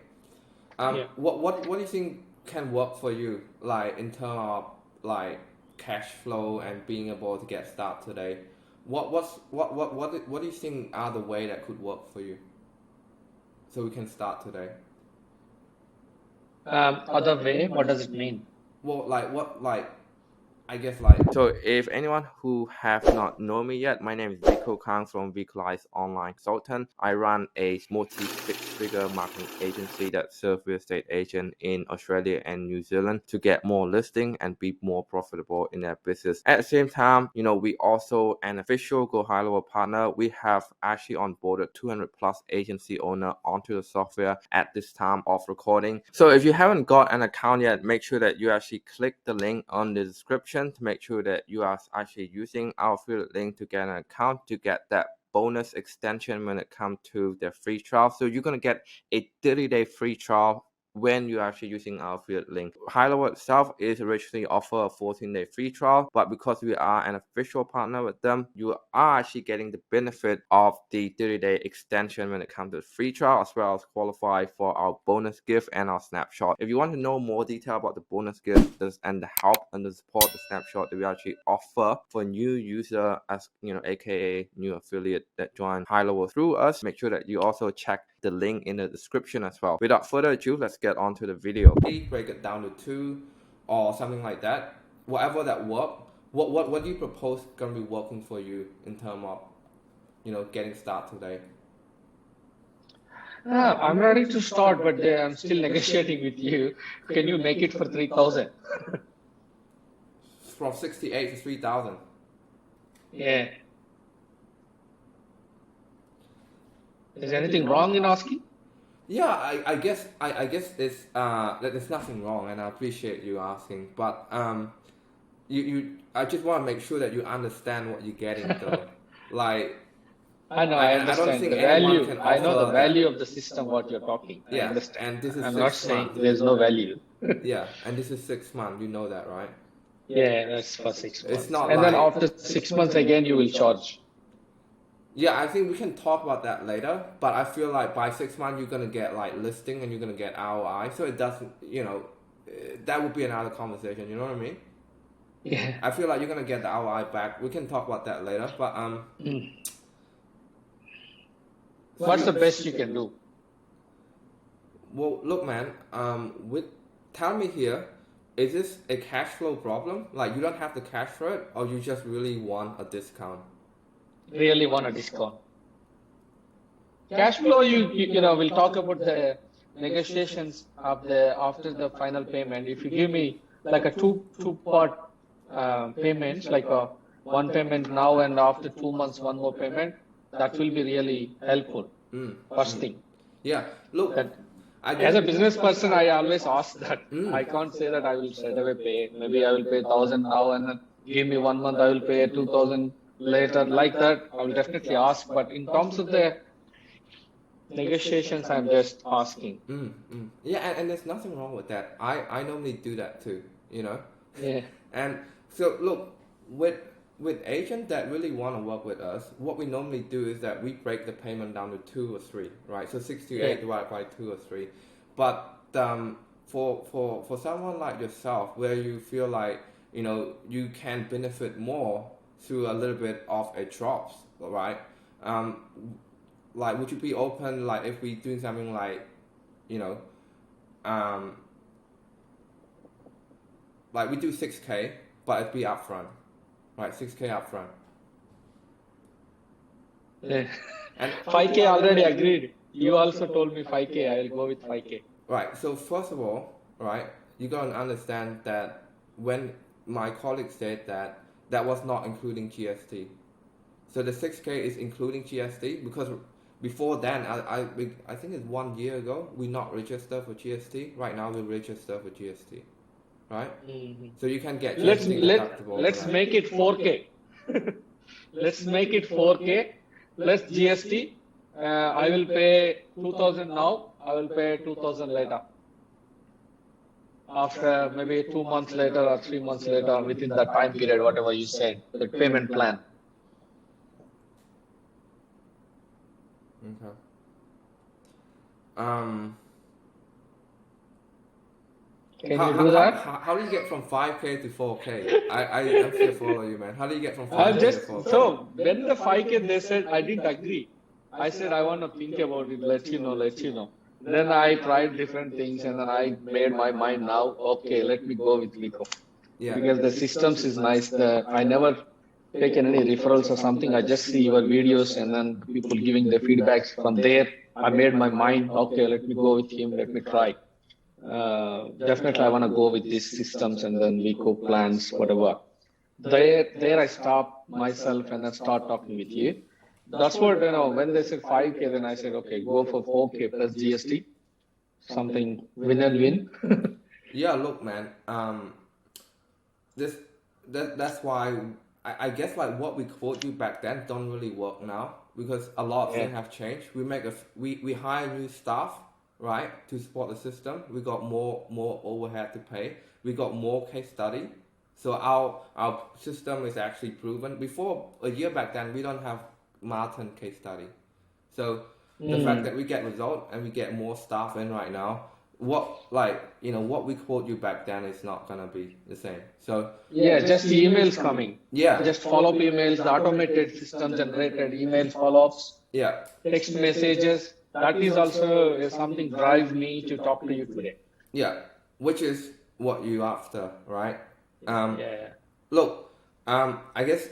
Speaker 2: Yeah.
Speaker 1: What do you think can work for you, like in terms of like cash flow and being able to get started today? What do you think are the way that could work for you, so we can start today?
Speaker 2: Other way, what does it mean?
Speaker 1: Well, I guess like, so if anyone who have not known me yet, my name is Vico Khang from Vico's Online Consultant. I run a multi-six-figure marketing agency that serves real estate agents in Australia and New Zealand to get more listing and be more profitable in their business. At the same time, we also an official GoHighlevel partner. We have actually onboarded 200 plus agency owner onto the software at this time of recording. So if you haven't got an account yet, make sure that you actually click the link on the description to make sure that you are actually using our affiliate link to get an account to get that bonus extension when it comes to the free trial. So you're going to get a 30-day free trial when you're actually using our affiliate link. Highlevel itself is originally offer a 14-day free trial, but because we are an official partner with them, you are actually getting the benefit of the 30-day extension when it comes to the free trial, as well as qualify for our bonus gift and our snapshot. If you want to know more detail about the bonus gift and the help and the support, the snapshot that we actually offer for new user, as aka new affiliate that join Highlevel through us, make sure that you also check the link in the description as well. Without further ado, let's get on to the video. Break it down to 2 or something like that. Whatever that work. What do you propose gonna be working for you in terms of getting started today?
Speaker 2: I'm ready to start, but I'm still negotiating with you. Can you make it for 3,000?
Speaker 1: From 68 to 3,000.
Speaker 2: Yeah. Is anything wrong in asking?
Speaker 1: Yeah, I guess it's there's nothing wrong, and I appreciate you asking, but I just want to make sure that you understand what you're getting though. Like,
Speaker 2: I know, I
Speaker 1: I don't
Speaker 2: understand
Speaker 1: think
Speaker 2: the
Speaker 1: anyone
Speaker 2: value.
Speaker 1: can
Speaker 2: I know the
Speaker 1: offer
Speaker 2: value
Speaker 1: that.
Speaker 2: of the system, what you're talking. I
Speaker 1: Yeah,
Speaker 2: understand.
Speaker 1: and this is
Speaker 2: I'm not
Speaker 1: 6
Speaker 2: saying
Speaker 1: months.
Speaker 2: there's no value.
Speaker 1: Yeah, and this is 6 months. You know that, right?
Speaker 2: Yeah, that's for 6 months.
Speaker 1: It's not
Speaker 2: And then
Speaker 1: like,
Speaker 2: after 6 months again, you will charge.
Speaker 1: yeah, I think we can talk about that later, but I feel like by 6 months you're gonna get like listing and you're gonna get ROI, so it doesn't, that would be another conversation. You know what I mean?
Speaker 2: Yeah.
Speaker 1: I feel like you're gonna get the ROI back. We can talk about that later, but
Speaker 2: What's the best you can do?
Speaker 1: well, look, man, tell me here, is this a cash flow problem? Like you don't have the cash for it, or you just really want a discount?
Speaker 2: Really want a discount. Cash flow, we'll talk about the negotiations of the after the final payment. If you give me like a two-part payments, like a one payment now and after 2 months, one more payment, that will be really helpful. First thing.
Speaker 1: Yeah, look,
Speaker 2: That
Speaker 1: I
Speaker 2: as a
Speaker 1: guess,
Speaker 2: business person, I always ask that. I can't say that I will straight away pay. Maybe I will pay 1,000 now and then give me 1 month, I will pay 2,000 later. Like that, I will definitely ask. But in terms of the negotiations, I'm just asking.
Speaker 1: Yeah, and there's nothing wrong with that. I normally do that too, you know.
Speaker 2: Yeah.
Speaker 1: And so look, with agents that really want to work with us, what we normally do is that we break the payment down to 2 or 3, right? So 68 divided by 2 or 3. But for someone like yourself, where you feel like you can benefit more through a little bit of a drops, right? Like, would you be open, like, if we do something like, like we do 6K, but it'd be upfront, right? 6K upfront.
Speaker 2: Yeah. And 5K already agreed. You also told me 5K. I will go with 5K.
Speaker 1: Right. So first of all, right, you gotta understand that when my colleague said that was not including GST. So the 6K is including GST because before then, I think it's 1 year ago, we not register for GST. Right now we register for GST, right? So you can get GST deductible.
Speaker 2: Let's make it 4K. Let's make it 4K plus GST. I will pay 2,000 now. I will pay 2,000 later. After maybe 2 months later or 3 months later, within that time period, whatever you said, the payment plan.
Speaker 1: Okay.
Speaker 2: Can you do that?
Speaker 1: How do you get from 5K to 4K? I'm still follow you, man. How do you get from 5K to 4K?
Speaker 2: So when the 5K they said, I didn't agree. I said I want to think about it. Let you know. Then I tried different things and then I made my mind now. Okay, let me go with Vico. Yeah. Because the systems is nice. I never taken any referrals or something. I just see your videos and then people giving the feedbacks from there. I made my mind. Okay, let me go with him. Let me try. Definitely I want to go with these systems and then Vico plans, whatever. There I stop myself and then start talking with you. That's what, when they said 5K, then I said, okay, go for 4K plus GST. Something win and win.
Speaker 1: Yeah, look, man. That's why I guess like what we quote you back then don't really work now because a lot of things have changed. We hire new staff, right, to support the system. We got more overhead to pay. We got more case study. So our system is actually proven. Before a year back then, we don't have Martin case study. So the fact that we get result and we get more staff in right now, what we quote you back then is not gonna be the same. So
Speaker 2: just emails coming. Just follow-up emails, the automated system generated emails, follow-ups. Text messages. That is also something drive me to talk to you today.
Speaker 1: Yeah, which is what you after, right? Look, I guess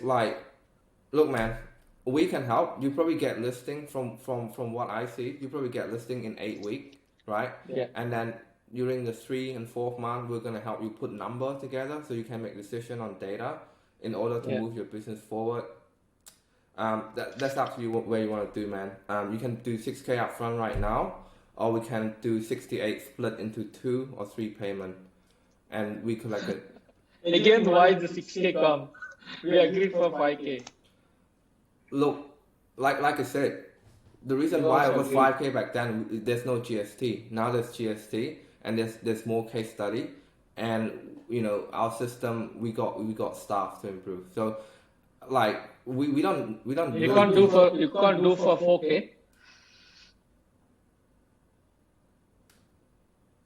Speaker 1: look, man, we can help. You probably get listing from what I see. You probably get listing in 8 weeks, right?
Speaker 2: Yeah.
Speaker 1: And then during the 3 and 4th month, we're gonna help you put number together so you can make decision on data in order to move your business forward. That's up to you where you want to do, man. You can do 6K upfront right now, or we can do 68 split into 2 or 3 payment, and we collect it.
Speaker 2: Again, why the 6K come? We agreed for 5K.
Speaker 1: Look, like I said, the reason why it was 5K back then, there's no GST. Now there's GST, and there's more case study, and our system we got staff to improve. So like we don't.
Speaker 2: You can't do for 4K.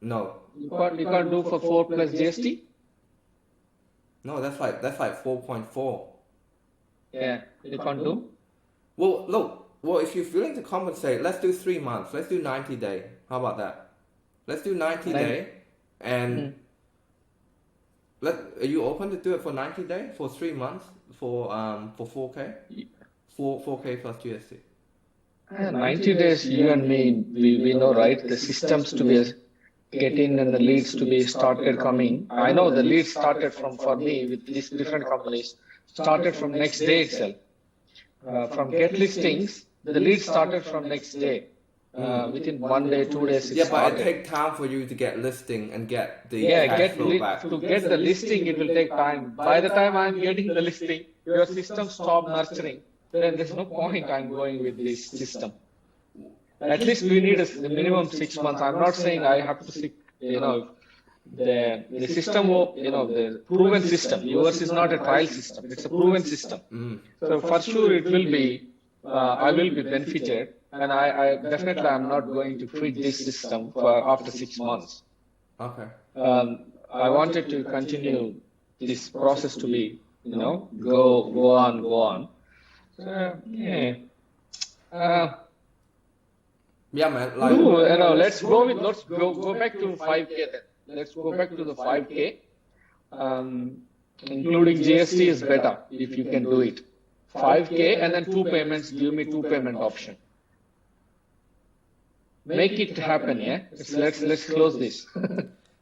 Speaker 1: No.
Speaker 2: You can't do for 4 plus GST.
Speaker 1: No, that's like 4.4.
Speaker 2: Yeah, you can't do.
Speaker 1: Well, look. Well, if you're willing to compensate, let's do 3 months. Let's do 90 day. How about that? Let's do 90 day, and Are you open to do it for 90 days, for 3 months, for 4K, 4K plus GST?
Speaker 2: 90 days, you and me, we know, right? The systems to be get in and the leads to be started coming. I know the leads started for me with these different companies, started from next day itself. From get listings, the leads started from next day. Within 1 day, 2 days, it started.
Speaker 1: But it takes time for you to get listing and get the
Speaker 2: cash flow back. To get the listing, it will take time. By the time I'm getting the listing, your system stop nurturing. Then there's no point I'm going with this system. At least we need a minimum 6 months. I'm not saying I have to stick, the system, the proven system. Yours is not a trial system. It's a proven system. So for sure it will be, I will be benefited. And I definitely am not going to quit this system for after 6 months.
Speaker 1: Okay.
Speaker 2: I wanted to continue this process to be, go on. Yeah.
Speaker 1: Yeah, man.
Speaker 2: Let's go back to 5K then. Let's go back to the 5K. Including GST is better if you can do it. 5K and then 2 payments. Give me 2 payment option. Make it happen, yeah. Let's close this.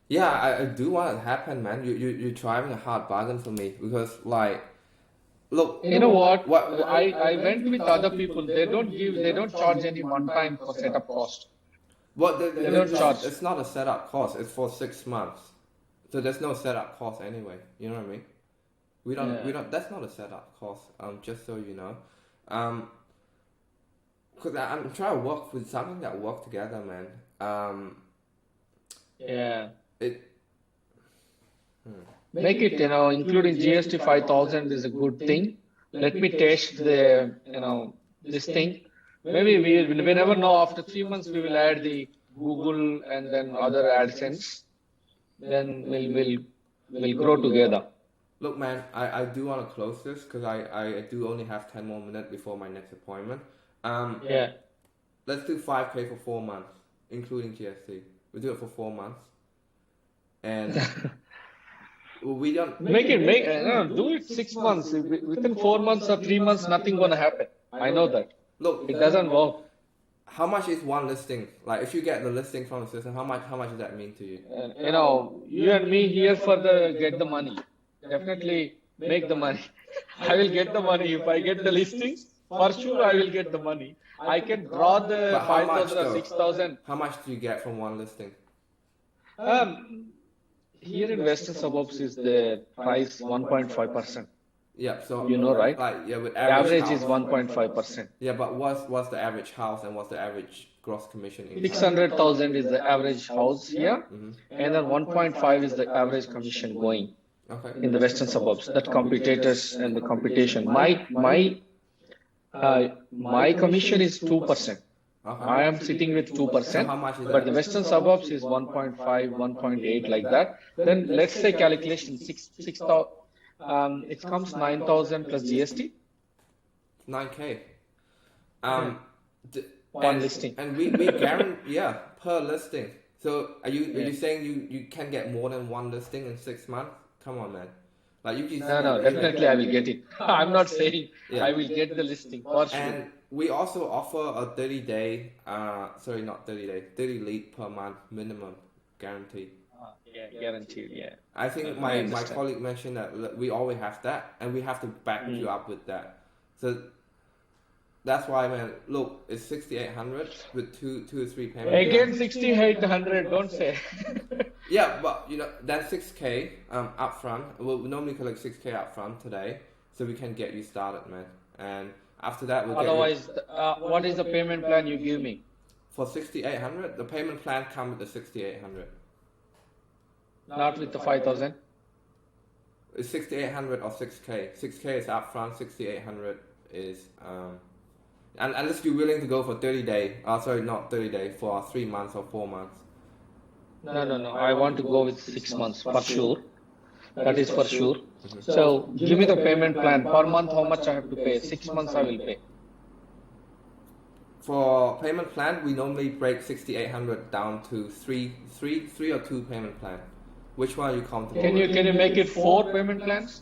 Speaker 1: Yeah, I do want it to happen, man. You're driving a hard bargain for me because, look.
Speaker 2: You know what? I went with other people. They don't charge any one-time for setup cost.
Speaker 1: They don't charge. It's not a setup cost. It's for 6 months, so there's no setup cost anyway. You know what I mean? We don't. That's not a setup cost. Just so you know. Cause I'm trying to work with something that work together, man.
Speaker 2: Make it, including GST 5,000 is a good thing. Let me test the, this thing. Maybe we never know. After 3 months, we will add the Google and then other AdSense. Then we'll grow together.
Speaker 1: Look, man, I do want to close this because I do only have 10 more minutes before my next appointment. Let's do 5K for 4 months, including GST. We do it for 4 months, and we don't
Speaker 2: do it 6 months. Within 4 months or 3 months, nothing gonna happen. I know that.
Speaker 1: Look,
Speaker 2: it doesn't work.
Speaker 1: How much is one listing? Like, if you get the listing from the system, how much does that mean to you?
Speaker 2: You and me here for get the money. Definitely make the money. I will get the money if I get the listings. For sure, I will get the money. I can draw the 5,000 or 6,000.
Speaker 1: How much do you get from one listing?
Speaker 2: Here in Western suburbs is the price 1.5%.
Speaker 1: Yeah, so
Speaker 2: right?
Speaker 1: With
Speaker 2: average is 1.5%.
Speaker 1: Yeah, but what's the average house and what's the average gross commission income?
Speaker 2: 600,000 is the average house here, and then 1.5 is the average commission going.
Speaker 1: Okay.
Speaker 2: In the Western suburbs. That competitors and the competition. My commission is 2%. I am sitting with 2%,
Speaker 1: so
Speaker 2: but the Western suburbs is 1.5, 1.8 like that. Then let's say calculation 6,000. It comes 9,000 plus GST.
Speaker 1: 9K.
Speaker 2: Per listing.
Speaker 1: And we guarantee, per listing. So are you saying you can get more than one listing in 6 months? Come on, man.
Speaker 2: No, definitely I will get it. I'm not saying I will get the listing for sure.
Speaker 1: And we also offer a 30-day, 30 lead per month minimum guarantee.
Speaker 2: Guaranteed, yeah.
Speaker 1: I think my colleague mentioned that we always have that, and we have to back you up with that. So that's why, man, look, it's 6,800 with two or three payments.
Speaker 2: Again, 6,800, don't say.
Speaker 1: Yeah, but that's 6K upfront. We'll normally collect 6K upfront today, so we can get you started, man. And after that, we'll
Speaker 2: otherwise, what is the payment plan you give me?
Speaker 1: For 6,800, the payment plan comes with the 6,800.
Speaker 2: Not with the 5,000.
Speaker 1: It's 6,800 or 6K. 6K is upfront. 6,800 is unless you're willing to go for 30 day. Not 30 day, for 3 months or 4 months.
Speaker 2: No. I want to go with 6 months for sure. That is for sure. So give me the payment plan per month. How much I have to pay? 6 months I will pay.
Speaker 1: For payment plan, we normally break 6,800 down to three or two payment plan. Which one are you comfortable
Speaker 2: Can
Speaker 1: with?
Speaker 2: you make it 4 payment plans?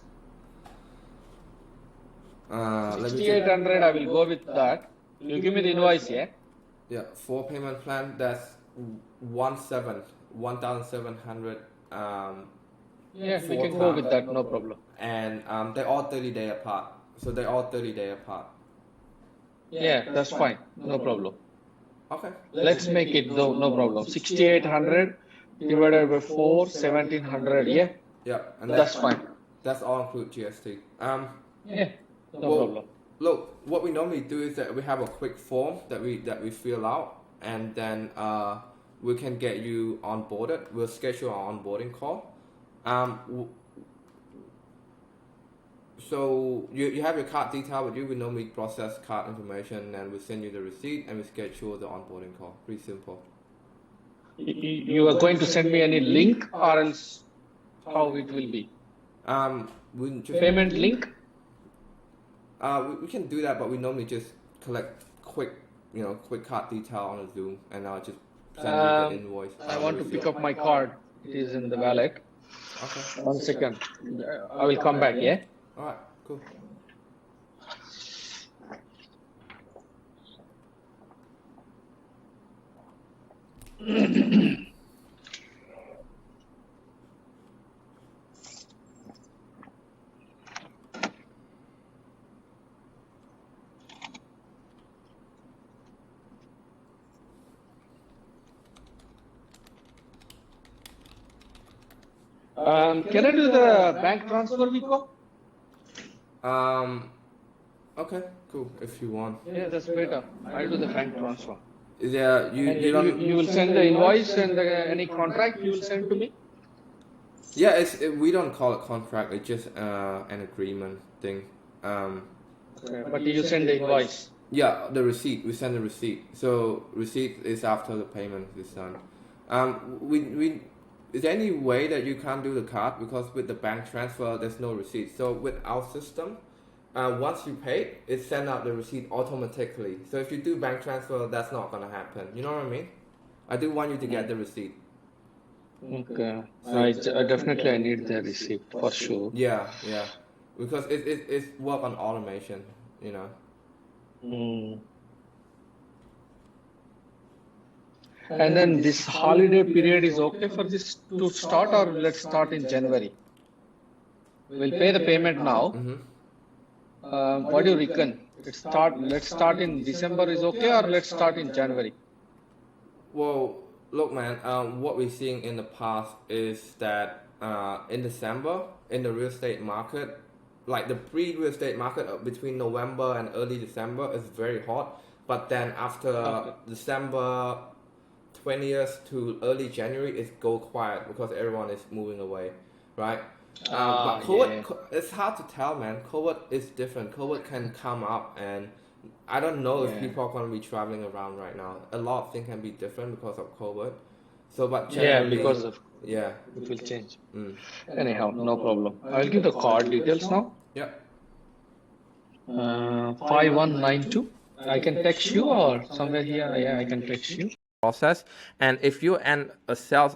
Speaker 1: Let me
Speaker 2: 6,800. I will go with that. You give me the invoice, yeah?
Speaker 1: Yeah, 4 payment plan. That's 1,700.
Speaker 2: Yeah, we
Speaker 1: 4
Speaker 2: can go
Speaker 1: times.
Speaker 2: with that. No problem.
Speaker 1: And they're all 30-day apart. So they're all 30-day apart.
Speaker 2: Yeah, that's fine. No problem.
Speaker 1: Okay.
Speaker 2: Let's make it though. No problem. 6,800 divided by 4, 1,700. Yeah.
Speaker 1: Yeah, and
Speaker 2: That's fine.
Speaker 1: That's all include GST.
Speaker 2: Yeah, no problem.
Speaker 1: Look, what we normally do is that we have a quick form that we fill out, and then we can get you onboarded. We'll schedule an onboarding call. So you have your card detail with you. We normally process card information, and we send you the receipt, and we schedule the onboarding call. Pretty simple.
Speaker 2: You are going to send me any link, or else how it will be? Payment link?
Speaker 1: We can do that, but we normally just collect quick card detail on a Zoom, and I'll just send you the invoice.
Speaker 2: I want to pick up my card. It is in the wallet.
Speaker 1: Okay.
Speaker 2: 1 second. I will come back, yeah?
Speaker 1: All right, cool.
Speaker 2: Can I do the bank transfer, Vico?
Speaker 1: Okay, cool. If you want.
Speaker 2: Yeah, that's better. I'll do the bank transfer.
Speaker 1: Yeah,
Speaker 2: you will send the invoice and any contract you will send to me?
Speaker 1: Yeah, we don't call it contract. It's just an agreement thing.
Speaker 2: Okay, but you send the invoice.
Speaker 1: Yeah, the receipt. We send the receipt. So receipt is after the payment is done. Is there any way that you can't do the card, because with the bank transfer there's no receipt? So with our system, once you pay, it sends out the receipt automatically. So if you do bank transfer, that's not gonna happen. You know what I mean? I do want you to get the receipt.
Speaker 2: Okay. I definitely I need the receipt for sure.
Speaker 1: Yeah, because it's work on automation, you know.
Speaker 2: And then this holiday period is okay for this to start, or let's start in January? We'll pay the payment now. What do you reckon? Let's start in December is okay, or let's start in January?
Speaker 1: Well, look, man. What we're seeing in the past is that in December, in the real estate market, like the pre-real estate market between November and early December is very hot. But then after December 20th to early January, it's go quiet because everyone is moving away, right? But COVID, it's hard to tell, man. COVID is different. COVID can come up, and I don't know if people are going to be traveling around right now. A lot of things can be different because of COVID. So, but
Speaker 2: because of
Speaker 1: it
Speaker 2: will change. Anyhow, no problem. I'll give the card details now.
Speaker 1: Yeah.
Speaker 2: 5192. I can text you or somewhere here. Yeah, I can text you.
Speaker 1: Process. And if you're a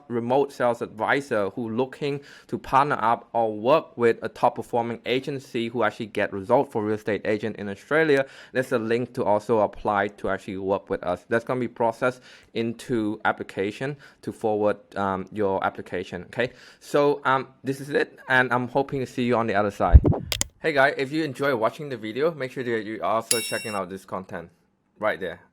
Speaker 1: remote sales advisor who looking to partner up or work with a top performing agency who actually get results for real estate agent in Australia, there's a link to also apply to actually work with us. That's going to be processed into application to forward your application. Okay, so this is it, and I'm hoping to see you on the other side. Hey guys, if you enjoy watching the video, make sure that you're also checking out this content right there.